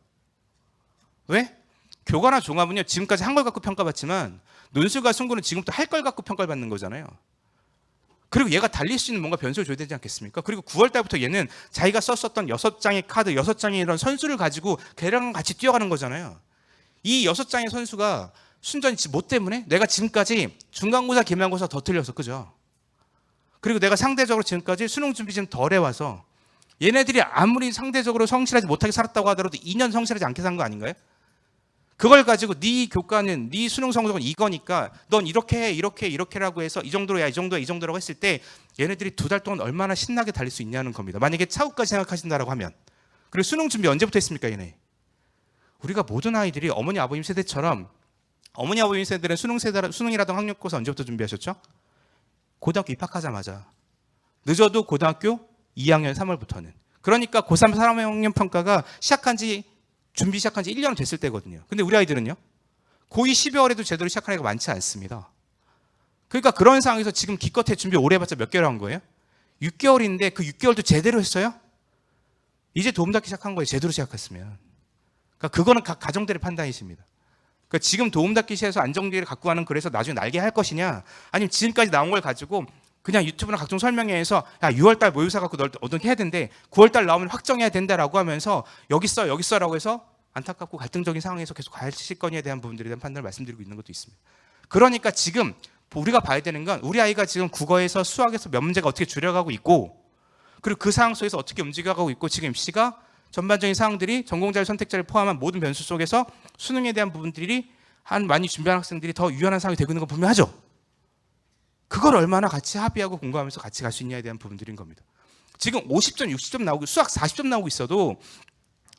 왜? 교과나 종합은요 지금까지 한 걸 갖고 평가받지만 논술과 순구는 지금부터 할 걸 갖고 평가를 받는 거잖아요. 그리고 얘가 달릴 수 있는 뭔가 변수를 줘야 되지 않겠습니까? 그리고 9월 달부터 얘는 자기가 썼었던 6장의 카드, 6장의 이런 선수를 가지고 걔랑 같이 뛰어가는 거잖아요. 이 6장의 선수가 순전히 뭐 때문에? 내가 지금까지 중간고사, 기말고사 더 틀려서, 그죠? 그리고 내가 상대적으로 지금까지 수능 준비 좀 덜 해와서 얘네들이 아무리 상대적으로 성실하지 못하게 살았다고 하더라도 2년 성실하지 않게 산 거 아닌가요? 그걸 가지고 네 교과는 네 수능 성적은 이거니까 넌 이렇게라고 해서 이 정도야 이 정도라고 했을 때 얘네들이 2달 동안 얼마나 신나게 달릴 수 있냐는 겁니다. 만약에 차후까지 생각하신다라고 하면. 그리고 수능 준비 언제부터 했습니까 얘네? 우리가 모든 아이들이 어머니 아버님 세대처럼 어머니 아버님 세대들은 수능이라든 학력고사 언제부터 준비하셨죠? 고등학교 입학하자마자. 늦어도 고등학교 2학년 3월부터는. 그러니까 고3 3학년 평가가 준비 시작한 지 1년 됐을 때거든요. 근데 우리 아이들은요. 고2 12월에도 제대로 시작하는 애가 많지 않습니다. 그러니까 그런 상황에서 지금 기껏해 준비 오래 해봤자 몇 개월 한 거예요? 6개월인데 그 6개월도 제대로 했어요? 이제 도움닫기 시작한 거예요. 제대로 시작했으면. 그러니까 그거는 각 가정들의 판단이십니다. 그러니까 지금 도움닫기 시작해서 안정기를 갖고 가는 그래서 나중에 날개 할 것이냐 아니면 지금까지 나온 걸 가지고 그냥 유튜브나 각종 설명회에서 야 6월달 모의고사 갖고 널 어떻게 해야 된대 9월달 나오면 확정해야 된다라고 하면서 여기 써라고 해서 안타깝고 갈등적인 상황에서 계속 가실 거냐에 대한 부분들에 대한 판단을 말씀드리고 있는 것도 있습니다. 그러니까 지금 우리가 봐야 되는 건 우리 아이가 지금 국어에서 수학에서 몇 문제가 어떻게 줄여가고 있고 그리고 그 상황 속에서 어떻게 움직여가고 있고 지금 입시가 전반적인 상황들이 전공자를 선택자를 포함한 모든 변수 속에서 수능에 대한 부분들이 많이 준비한 학생들이 더 유연한 상황이 되고 있는 건 분명하죠. 그걸 얼마나 같이 합의하고 공부하면서 같이 갈 수 있냐에 대한 부분들인 겁니다. 지금 50점, 60점 나오고 수학 40점 나오고 있어도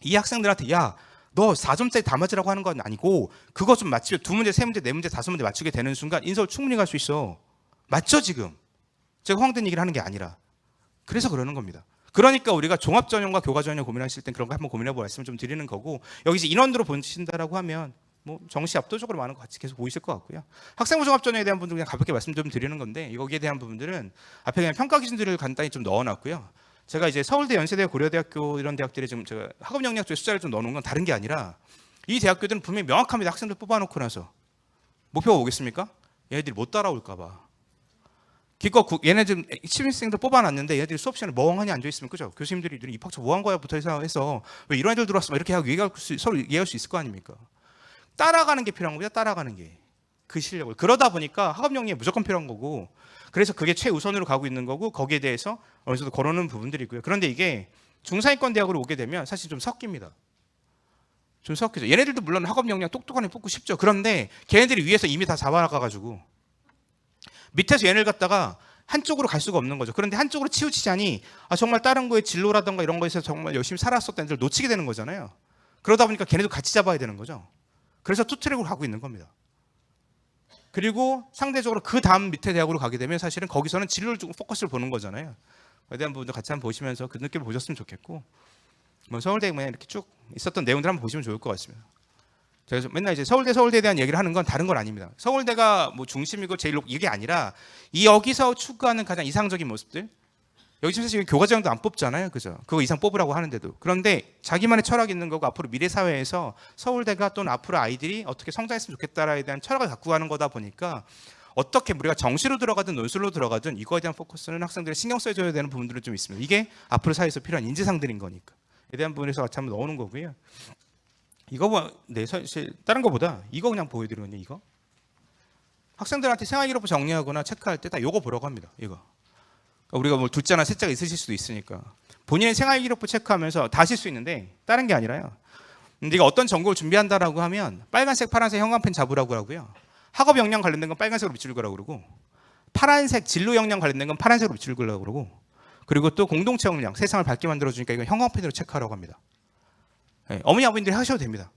이 학생들한테 야, 너 4점짜리 다 맞으라고 하는 건 아니고 그거 좀 맞추면 2문제, 3문제, 4문제, 5문제 맞추게 되는 순간 인서울 충분히 갈 수 있어. 맞죠 지금? 제가 허황된 얘기를 하는 게 아니라. 그래서 그러는 겁니다. 그러니까 우리가 종합전형과 교과전형 고민하실 땐 그런 거 한번 고민해보고 말씀을 좀 드리는 거고 여기서 인원으로 보신다라고 하면 뭐 정시 압도적으로 많은 것 같이 계속 보이실 것 같고요. 학생부 종합전형에 대한 부분들 그냥 가볍게 말씀 좀 드리는 건데 여기에 대한 부분들은 앞에 그냥 평가 기준들을 간단히 좀 넣어놨고요. 제가 이제 서울대, 연세대, 고려대학교 이런 대학들에 지금 제가 학업 역량 쪽에 숫자를 좀 넣어놓은 건 다른 게 아니라 이 대학교들은 분명히 명확합니다. 학생들 뽑아놓고 나서 목표가 오겠습니까? 얘네들이 못 따라올까 봐. 기껏 얘네 지금 신입생들 뽑아놨는데 얘네들이 수업 시간에 멍하니 앉아있으면 그죠? 교수님들이 입학처 뭐 한 거야부터 해서 왜 이런 애들 들어왔어? 이렇게 하고 서로 얘기할 수 있을 거 아닙니까? 따라가는 게 필요한 거죠. 따라가는 게. 그 실력을. 그러다 보니까 학업 역량이 무조건 필요한 거고 그래서 그게 최우선으로 가고 있는 거고 거기에 대해서 어느 정도 걸어놓은 부분들이고요. 그런데 이게 중상위권 대학으로 오게 되면 사실 좀 섞입니다. 좀 섞이죠. 얘네들도 물론 학업 역량 똑똑한 애 뽑고 싶죠. 그런데 걔네들이 위에서 이미 다 잡아나가가지고 밑에서 얘네를 갖다가 한쪽으로 갈 수가 없는 거죠. 그런데 한쪽으로 치우치자니 정말 다른 거에 진로라든가 이런 거에서 정말 열심히 살았었던 애들 놓치게 되는 거잖아요. 그러다 보니까 걔네도 같이 잡아야 되는 거죠. 그래서 투트랙으로 가고 있는 겁니다. 그리고 상대적으로 그 다음 밑에 대학으로 가게 되면 사실은 거기서는 진로를 주고 포커스를 보는 거잖아요. 그에 대한 부분도 같이 한번 보시면서 그 느낌을 보셨으면 좋겠고 뭐 서울대 그냥 이렇게 쭉 있었던 내용들 한번 보시면 좋을 것 같습니다. 제가 맨날 이제 서울대에 대한 얘기를 하는 건 다른 건 아닙니다. 서울대가 뭐 중심이고 제일 높고 이게 아니라 이 여기서 추구하는 가장 이상적인 모습들 여기 지금 사실 교과전형도 안 뽑잖아요. 그죠? 그거 이상 뽑으라고 하는데도. 그런데 자기만의 철학이 있는 거고 앞으로 미래 사회에서 서울대가 또는 앞으로 아이들이 어떻게 성장했으면 좋겠다라에 대한 철학을 갖고 가는 거다 보니까 어떻게 우리가 정시로 들어가든 논술로 들어가든 이거에 대한 포커스는 학생들이 신경 써줘야 되는 부분들은 좀 있습니다. 이게 앞으로 사회에서 필요한 인지상들인 거니까. 에 대한 부분에서 같이 한번 넣어놓은 거고요. 이거 네, 사실 다른 거보다 이거 그냥 보여드리거든요. 이거 학생들한테 생활기록부 정리하거나 체크할 때 딱 이거 보라고 합니다. 이거 우리가 뭐 둘째나 셋째가 있으실 수도 있으니까 본인의 생활기록부 체크하면서 다 하실 수 있는데 다른 게 아니라요. 네가 어떤 전공을 준비한다라고 하면 빨간색, 파란색 형광펜 잡으라고 하고요. 학업 역량 관련된 건 빨간색으로 밑줄 그라고 그러고 파란색 진로 역량 관련된 건 파란색으로 밑줄 그라고 그러고 그리고 또 공동체 역량 세상을 밝게 만들어주니까 이건 형광펜으로 체크하라고 합니다. 네, 어머니 아버님들이 하셔도 됩니다.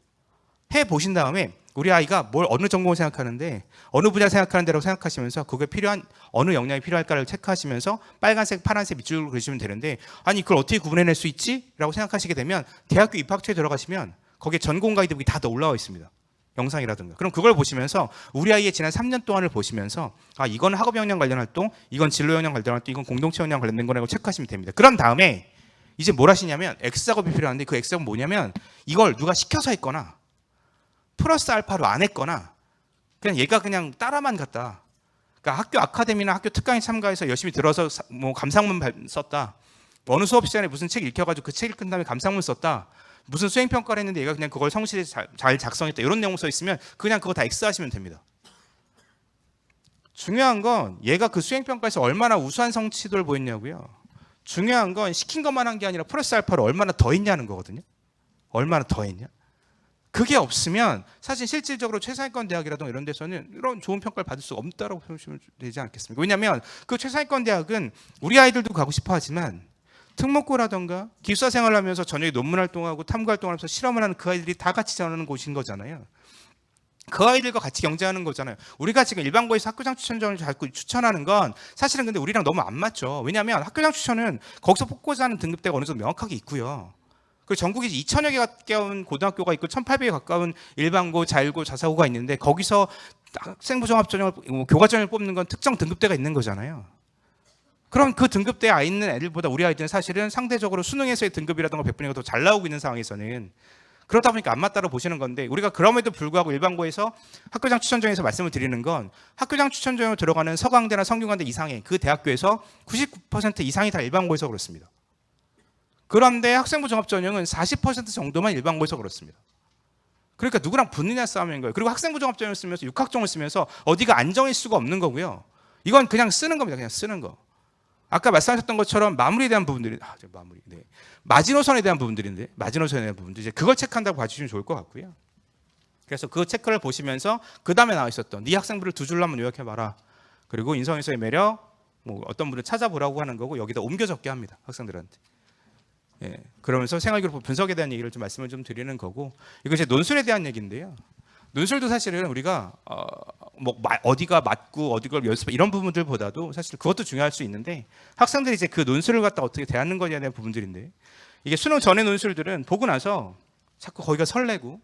해 보신 다음에 우리 아이가 뭘 어느 전공을 생각하는데 어느 분야 생각하는데라고 생각하시면서 그게 필요한 어느 역량이 필요할까를 체크하시면서 빨간색, 파란색 밑줄을 그리시면 되는데 아니 그걸 어떻게 구분해낼 수 있지? 라고 생각하시게 되면 대학교 입학처에 들어가시면 거기에 전공 가이드북이 다 올라와 있습니다. 영상이라든가. 그럼 그걸 보시면서 우리 아이의 지난 3년 동안을 보시면서 아 이건 학업 역량 관련 활동, 이건 진로 역량 관련 활동, 이건 공동체 역량 관련된 거라고 체크하시면 됩니다. 그런 다음에 이제 뭘 하시냐면 X작업이 필요한데 그 X작업은 뭐냐면 이걸 누가 시켜서 했거나 플러스 알파로 안 했거나 그냥 얘가 그냥 따라만 갔다. 그러니까 학교 아카데미나 학교 특강에 참가해서 열심히 들어서 뭐 감상문 썼다. 어느 수업 시간에 무슨 책 읽혀가지고 그 책 읽은 다음에 감상문 썼다. 무슨 수행평가를 했는데 얘가 그냥 그걸 성실히 잘 작성했다. 이런 내용 써 있으면 그냥 그거 다 X하시면 됩니다. 중요한 건 얘가 그 수행평가에서 얼마나 우수한 성취도를 보였냐고요. 중요한 건 시킨 것만 한 게 아니라 플러스 알파를 얼마나 더 했냐는 거거든요. 얼마나 더 했냐. 그게 없으면 사실 실질적으로 최상위권 대학이라든가 이런 데서는 이런 좋은 평가를 받을 수 없다고 보시면 되지 않겠습니까? 왜냐하면 그 최상위권 대학은 우리 아이들도 가고 싶어 하지만 특목고라든가 기숙사 생활을 하면서 저녁에 논문 활동하고 탐구 활동하면서 실험을 하는 그 아이들이 다 같이 자라는 곳인 거잖아요. 그 아이들과 같이 경쟁하는 거잖아요. 우리가 지금 일반고에서 학교장 추천전을 자꾸 추천하는 건 사실은 근데 우리랑 너무 안 맞죠. 왜냐하면 학교장 추천은 거기서 뽑고자 하는 등급대가 어느 정도 명확하게 있고요. 그리고 전국에 2,000여 개 가까운 고등학교가 있고 1,800개 가까운 일반고, 자율고, 자사고가 있는데 거기서 학생부 종합전형을 교과전형을 뽑는 건 특정 등급대가 있는 거잖아요. 그럼 그 등급대에 아 있는 애들보다 우리 아이들은 사실은 상대적으로 수능에서의 등급이라든가 백분위가 더 잘 나오고 있는 상황에서는 그러다 보니까 안 맞다고 보시는 건데 우리가 그럼에도 불구하고 일반고에서 학교장 추천전에서 말씀을 드리는 건 학교장 추천전으로 들어가는 서강대나 성균관대 이상의 그 대학교에서 99% 이상이 다 일반고에서 그렇습니다. 그런데 학생부 종합전형은 40% 정도만 일반고에서 그렇습니다. 그러니까 누구랑 붙느냐 싸움인 거예요. 그리고 학생부 종합전형을 쓰면서 육학종을 쓰면서 어디가 안정일 수가 없는 거고요. 이건 그냥 쓰는 겁니다. 그냥 쓰는 거. 아까 말씀하셨던 것처럼 마무리에 대한 부분들이 네. 마지노선에 대한 부분들인데 마지노선에 대한 부분들 이제 그걸 체크한다고 봐주시면 좋을 것 같고요. 그래서 그 체크를 보시면서 그 다음에 나와 있었던 네 학생부를 두 줄로 한번 요약해봐라. 그리고 인성에서의 매력, 뭐 어떤 분을 찾아보라고 하는 거고 여기다 옮겨 적게 합니다. 학생들한테. 예, 그러면서 생활기록 분석에 대한 얘기를 좀 말씀을 좀 드리는 거고 이거 이제 논술에 대한 얘기인데요. 논술도 사실은 우리가 뭐 어디가 맞고 어디가 연습 이런 부분들보다도 사실 그것도 중요할 수 있는데 학생들이 이제 그 논술을 갖다 어떻게 대하는 거냐에 대한 부분들인데 이게 수능 전의 논술들은 보고 나서 자꾸 거기가 설레고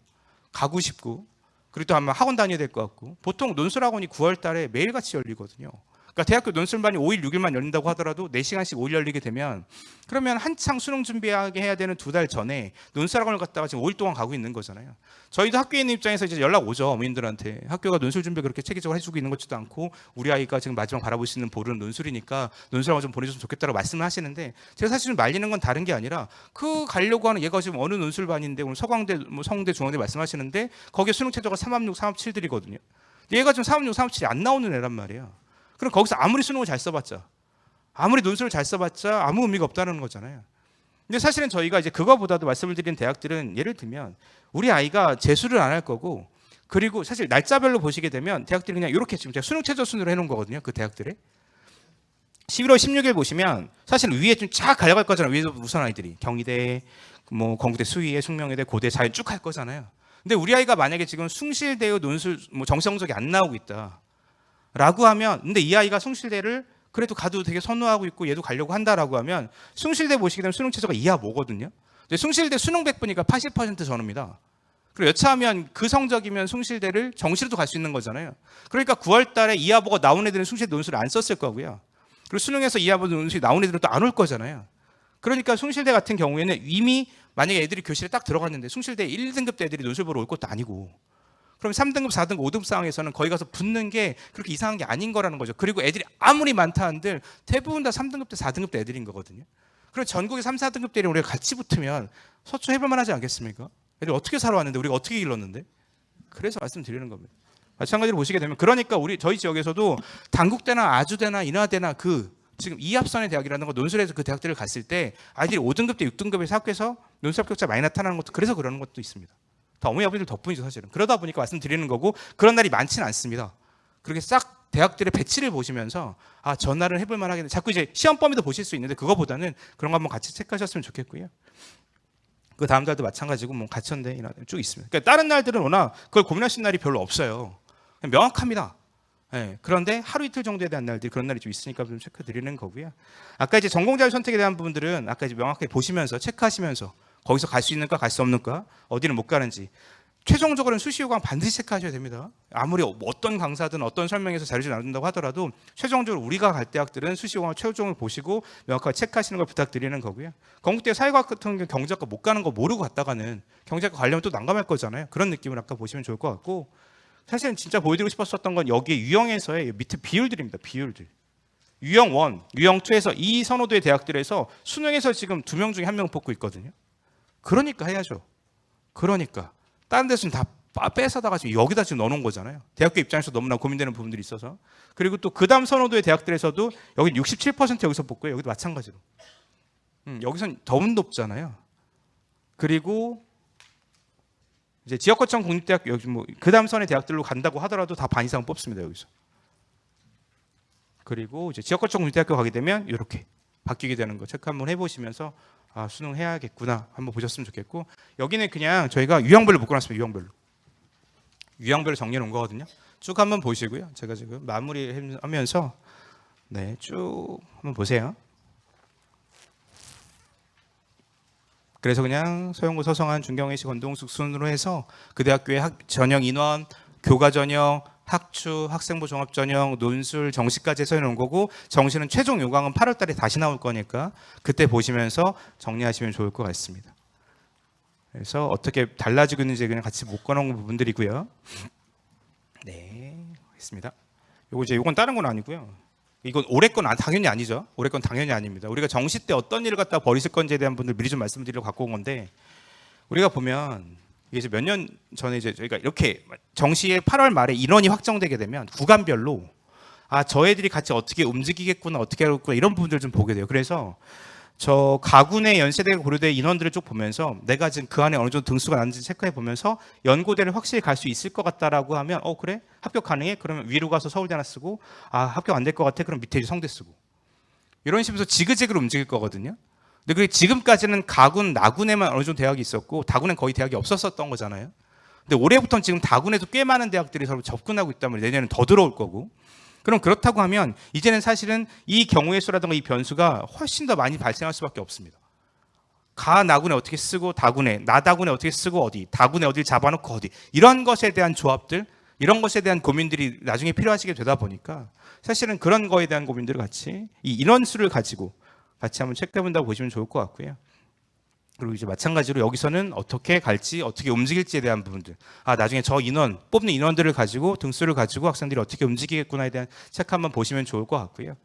가고 싶고 그리고 또 아마 학원 다녀야 될 것 같고 보통 논술 학원이 9월 달에 매일같이 열리거든요. 그러니까 대학교 논술반이 5일, 6일만 열린다고 하더라도 4시간씩 5일 열리게 되면 그러면 한창 수능 준비하게 해야 되는 2달 전에 논술학원을 갔다가 지금 5일 동안 가고 있는 거잖아요. 저희도 학교에 있는 입장에서 이제 연락 오죠. 어머님들한테. 학교가 논술 준비 그렇게 체계적으로 해주고 있는 것도 않고 우리 아이가 지금 마지막 바라볼 수 있는 볼은 논술이니까 논술학원 좀 보내줬으면 좋겠다고 말씀을 하시는데 제가 사실 말리는 건 다른 게 아니라 그 가려고 하는 얘가 지금 어느 논술반인데 오늘 서강대, 뭐 성대, 중앙대 말씀하시는데 거기에 수능 최저가 3합6, 3합 7들이거든요. 얘가 지금 3합6, 3합 7이 안 나오는 애란 말이에요. 그럼 거기서 아무리 수능을 잘 써봤자 아무리 논술을 잘 써봤자 아무 의미가 없다는 거잖아요. 근데 사실은 저희가 이제 그거보다도 말씀을 드린 대학들은 예를 들면 우리 아이가 재수를 안 할 거고 그리고 사실 날짜별로 보시게 되면 대학들이 그냥 이렇게 지금 제가 수능 최저 순으로 해놓은 거거든요. 그 대학들에 11월 16일 보시면 사실 위에 좀 쫙 갈려갈 거잖아요. 위에서 우선 아이들이 경희대, 뭐 건국대, 수의대, 숙명여대, 고대, 자연 쭉 할 거잖아요. 근데 우리 아이가 만약에 지금 숭실대의 논술 뭐 정시 성적이 안 나오고 있다. 라고 하면 근데 이 아이가 숭실대를 그래도 가도 되게 선호하고 있고 얘도 가려고 한다라고 하면 숭실대 보시게 되면 수능 최저가 2하 5거든요. 근데 숭실대 수능 100분이니까 80% 전후입니다. 그리고 여차하면 그 성적이면 숭실대를 정시로도 갈 수 있는 거잖아요. 그러니까 9월 달에 2하 5가 나온 애들은 숭실대 논술을 안 썼을 거고요. 그리고 수능에서 2하 5 논술이 나온 애들은 또 안 올 거잖아요. 그러니까 숭실대 같은 경우에는 이미 만약에 애들이 교실에 딱 들어갔는데 숭실대 1등급 때 애들이 논술 보러 올 것도 아니고 그럼 3등급, 4등급, 5등급 상황에서는 거기 가서 붙는 게 그렇게 이상한 게 아닌 거라는 거죠. 그리고 애들이 아무리 많다 한들 대부분 다 3등급 때, 4등급 때 애들인 거거든요. 그럼 전국에 3, 4등급 때를 우리가 같이 붙으면 서초 해볼만 하지 않겠습니까? 애들 어떻게 살아왔는데 우리가 어떻게 길렀는데? 그래서 말씀드리는 겁니다. 마찬가지로 보시게 되면 그러니까 저희 지역에서도 단국대나 아주대나 인하대나 지금 이합선의 대학이라는 거 논술에서 그 대학들을 갔을 때 아이들이 5등급 때 6등급에서 합격해서 논술 합격자 많이 나타나는 것도 그래서 그러는 것도 있습니다. 다 어머니 아버지들 덕분이죠 사실은. 그러다 보니까 말씀드리는 거고 그런 날이 많지는 않습니다. 그렇게 싹 대학들의 배치를 보시면서 전날은 해볼 만하겠네. 자꾸 이제 시험 범위도 보실 수 있는데 그거보다는 그런 거 한번 같이 체크하셨으면 좋겠고요. 그 다음 달도 마찬가지고 뭐 가천대 쭉 있습니다. 그러니까 다른 날들은 워낙 그걸 고민하신 날이 별로 없어요. 명확합니다. 네, 그런데 하루 이틀 정도에 대한 날들이 그런 날이 좀 있으니까 좀 체크 드리는 거고요. 아까 이제 전공자율 선택에 대한 부분들은 아까 이제 명확하게 보시면서 체크하시면서 거기서 갈 수 있는가 갈 수 없는가 어디는 못 가는지 최종적으로는 수시 요강 반드시 체크하셔야 됩니다. 아무리 어떤 강사든 어떤 설명에서 자료를 나눈다고 하더라도 최종적으로 우리가 갈 대학들은 수시 요강을 최종을 보시고 명확하게 체크하시는 걸 부탁드리는 거고요. 건국대 사회과학 같은 경우 경제학과 못 가는 거 모르고 갔다가는 경제학과 가려면 또 난감할 거잖아요. 그런 느낌을 아까 보시면 좋을 것 같고 사실은 진짜 보여드리고 싶었던 건 여기에 유형에서의 밑에 비율들입니다. 비율들. 유형 1, 유형 2에서 이 선호도의 대학들에서 수능에서 지금 2명 중에 1명 뽑고 있거든요. 그러니까 해야죠. 그러니까 다른 데서는 다 뺏어다가 지금 여기다 지금 넣어놓은 거잖아요. 대학교 입장에서 너무나 고민되는 부분들이 있어서. 그리고 또 그 다음 선호도의 대학들에서도 여기 67% 여기서 뽑고요. 여기도 마찬가지로. 여기선 더 높잖아요. 그리고 이제 지역거점 국립대학 여기 뭐 그다음 선의 대학들로 간다고 하더라도 다 반 이상 뽑습니다 여기서. 그리고 이제 지역거점 국립대학교 가게 되면 이렇게 바뀌게 되는 거 체크 한번 해보시면서 수능 해야겠구나 한번 보셨으면 좋겠고 여기는 그냥 저희가 유형별로 묶어놨습니다. 유형별로 정리해 놓은 거거든요. 쭉 한번 보시고요. 제가 지금 마무리하면서 쭉 한번 보세요. 그래서 그냥 서영구, 서성한, 중경외시, 건동숙 순으로 해서 그 대학교의 전형 인원, 교과 전형, 학추, 학생부 종합 전형, 논술, 정시까지 해서 해놓은 거고 정시는 최종 요강은 8월 달에 다시 나올 거니까 그때 보시면서 정리하시면 좋을 것 같습니다. 그래서 어떻게 달라지고 있는지 그냥 같이 묶어놓은 부분들이고요. 네, 있습니다. 요건 다른 건 아니고요. 이건 올해 건 당연히 아니죠. 올해 건 당연히 아닙니다. 우리가 정시 때 어떤 일을 갖다 버리실 건지에 대한 분들 미리 좀 말씀드리려고 갖고 온 건데 우리가 보면 이게 몇 년 전에 이제 저희가 이렇게 정시에 8월 말에 인원이 확정되게 되면 구간별로 저 애들이 같이 어떻게 움직이겠구나 어떻게 하겠구나 이런 부분들 좀 보게 돼요. 그래서 저 가군의 연세대 고려대 인원들을 쭉 보면서 내가 지금 그 안에 어느 정도 등수가 나는지 체크해 보면서 연고대를 확실히 갈 수 있을 것 같다라고 하면 그래? 합격 가능해? 그러면 위로 가서 서울대 하나 쓰고 합격 안 될 것 같아? 그럼 밑에 성대 쓰고 이런 식으로 지그재그로 움직일 거거든요. 근데 그게 지금까지는 가군, 나군에만 어느 정도 대학이 있었고 다군엔 거의 대학이 없었던 거잖아요. 근데 올해부터는 지금 다군에도 꽤 많은 대학들이 서로 접근하고 있다면 내년에는 더 들어올 거고 그럼 그렇다고 하면 이제는 사실은 이 경우의 수라든가 이 변수가 훨씬 더 많이 발생할 수밖에 없습니다. 가 나군에 어떻게 쓰고 다군에 나다군에 어떻게 쓰고 어디 다군에 어디를 잡아놓고 어디 이런 것에 대한 조합들 이런 것에 대한 고민들이 나중에 필요하시게 되다 보니까 사실은 그런 거에 대한 고민들을 같이 이 인원수를 가지고 같이 한번 체크해 본다고 보시면 좋을 것 같고요. 그리고 이제 마찬가지로 여기서는 어떻게 갈지 어떻게 움직일지에 대한 부분들 나중에 저 인원 뽑는 인원들을 가지고 등수를 가지고 학생들이 어떻게 움직이겠구나에 대한 체크 한번 보시면 좋을 것 같고요.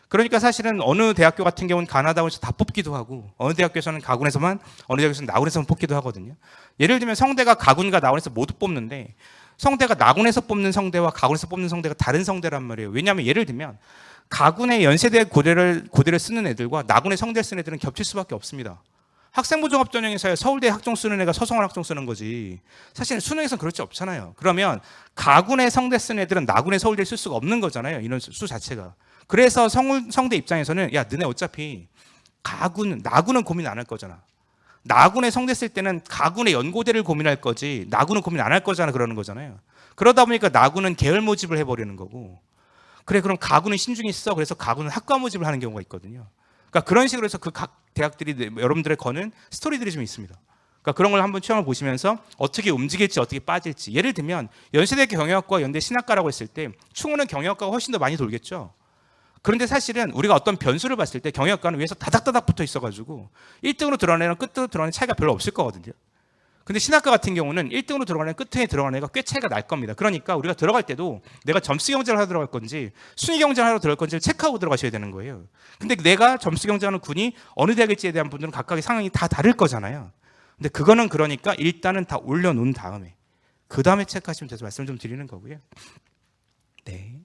그러니까 사실은 어느 대학교 같은 경우는 가나다군에서 다 뽑기도 하고 어느 대학교에서는 가군에서만 어느 대학교에서는 나군에서만 뽑기도 하거든요. 예를 들면 성대가 가군과 나군에서 모두 뽑는데 성대가 나군에서 뽑는 성대와 가군에서 뽑는 성대가 다른 성대란 말이에요. 왜냐하면 예를 들면 가군의 연세대 고대를 쓰는 애들과 나군의 성대를 쓰는 애들은 겹칠 수밖에 없습니다. 학생부 종합 전형에서 서울대 학종 쓰는 애가 서성한 학종 쓰는 거지. 사실 수능에서는 그럴 수 없잖아요. 그러면 가군의 성대 쓰는 애들은 나군의 서울대 쓸 수가 없는 거잖아요. 인원 수 자체가. 그래서 성대 입장에서는 너네 어차피 나군은 고민 안 할 거잖아. 나군의 성대 쓸 때는 가군의 연고대를 고민할 거지 나군은 고민 안 할 거잖아 그러는 거잖아요. 그러다 보니까 나군은 계열 모집을 해버리는 거고 그래 그럼 가군은 신중히 써. 그래서 가군은 학과 모집을 하는 경우가 있거든요. 그러니까 그런 식으로 해서 그 각 대학들이 여러분들의 거는 스토리들이 좀 있습니다. 그러니까 그런 걸 한번 체험을 보시면서 어떻게 움직일지 어떻게 빠질지 예를 들면 연세대 경영학과 연대 신학과라고 했을 때 충우는 경영학과가 훨씬 더 많이 돌겠죠. 그런데 사실은 우리가 어떤 변수를 봤을 때 경영학과는 위에서 다닥다닥 붙어 있어가지고 1등으로 들어가는 애랑 끝으로 들어가는 차이가 별로 없을 거거든요. 근데 신학과 같은 경우는 1등으로 들어가는 끝에 들어가는 애가 꽤 차이가 날 겁니다. 그러니까 우리가 들어갈 때도 내가 점수 경쟁을 하러 들어갈 건지 순위 경쟁을 하러 들어갈 건지를 체크하고 들어가셔야 되는 거예요. 근데 내가 점수 경쟁하는 군이 어느 대학일지에 대한 분들은 각각의 상황이 다 다를 거잖아요. 근데 그거는 그러니까 일단은 다 올려놓은 다음에 그 다음에 체크하시면 돼서 말씀 좀 드리는 거고요. 네.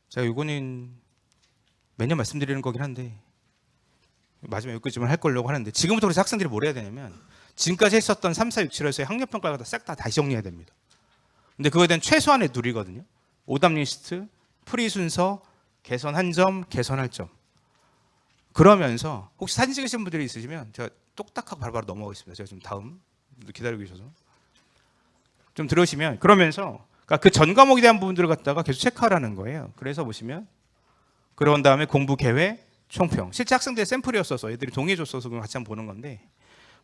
자, 이거는 매년 말씀드리는 거긴 한데 마지막 여기까지만 할 거려고 하는데 지금부터 그래서 학생들이 뭘 해야 되냐면 지금까지 했었던 3, 4, 6, 7에서의 학력평가를 싹 다 다시 정리해야 됩니다. 근데 그거에 대한 최소한의 누리거든요. 오답 리스트, 프리 순서, 개선 한 점, 개선할 점. 그러면서 혹시 사진 찍으신 분들이 있으시면 제가 똑딱하고 바로바로 넘어가겠습니다. 제가 지금 다음 기다리고 계셔서 좀 들으시면 그러면서 그러니까 그 전 과목에 대한 부분들을 갖다가 계속 체크하라는 거예요. 그래서 보시면 그런 다음에 공부 계획, 총평. 실제 학생들의 샘플이었어서 애들이 동의해줬어서 그걸 같이 한번 보는 건데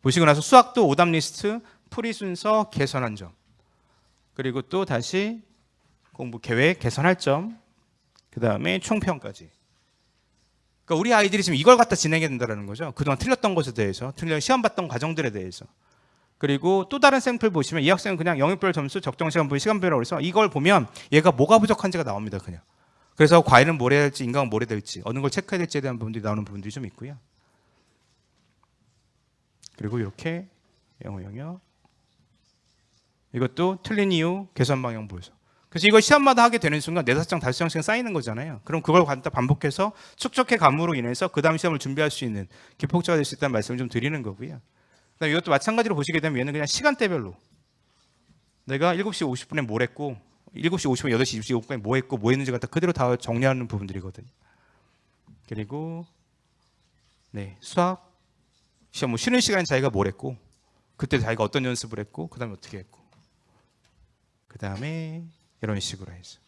보시고 나서 수학도 오답 리스트, 풀이 순서, 개선한 점. 그리고 또 다시 공부 계획, 개선할 점. 그 다음에 총평까지. 그러니까 우리 아이들이 지금 이걸 갖다 진행해야 된다는 거죠. 그동안 틀렸던 것에 대해서, 시험 봤던 과정들에 대해서. 그리고 또 다른 샘플 보시면 이 학생은 그냥 영역별 점수, 적정 시간별, 시간별이라고 해서 이걸 보면 얘가 뭐가 부족한지가 나옵니다. 그냥. 그래서 과외는 뭘 해야 될지, 인강은 뭘 해야 될지, 어느 걸 체크해야 될지에 대한 부분들이 나오는 부분들이 좀 있고요. 그리고 이렇게 영어 영역. 이것도 틀린 이유, 개선 방향 보여서. 그래서 이걸 시험마다 하게 되는 순간 4-5장, 5장씩 쌓이는 거잖아요. 그럼 그걸 갖다 반복해서 축적해 감으로 인해서 그 다음 시험을 준비할 수 있는 기폭제가 될 수 있다는 말씀을 좀 드리는 거고요. 그다음에 이것도 마찬가지로 보시게 되면 얘는 그냥 시간대별로 내가 7시 50분에 뭘 했고 7시 50분, 8시 25분에 뭐 했고 뭐 했는지 갖다 그대로 다 정리하는 부분들이거든요. 그리고 네, 수학 시험 뭐 쉬는 시간에 자기가 뭘 했고 그때 자기가 어떤 연습을 했고 그다음에 어떻게 했고 그다음에 이런 식으로 해서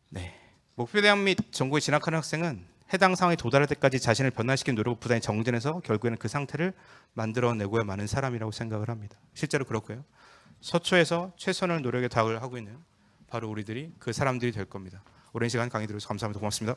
네, 목표대학 및 전공에 진학하는 학생은 해당 상황에 도달할 때까지 자신을 변화시키는 노력을 부단히 정진해서 결국에는 그 상태를 만들어내고야 마는 사람이라고 생각을 합니다. 실제로 그렇고요. 서초에서 최선을 노력에 다하고 있는 바로 우리들이 그 사람들이 될 겁니다. 오랜 시간 강의 들어주셔서 감사합니다. 고맙습니다.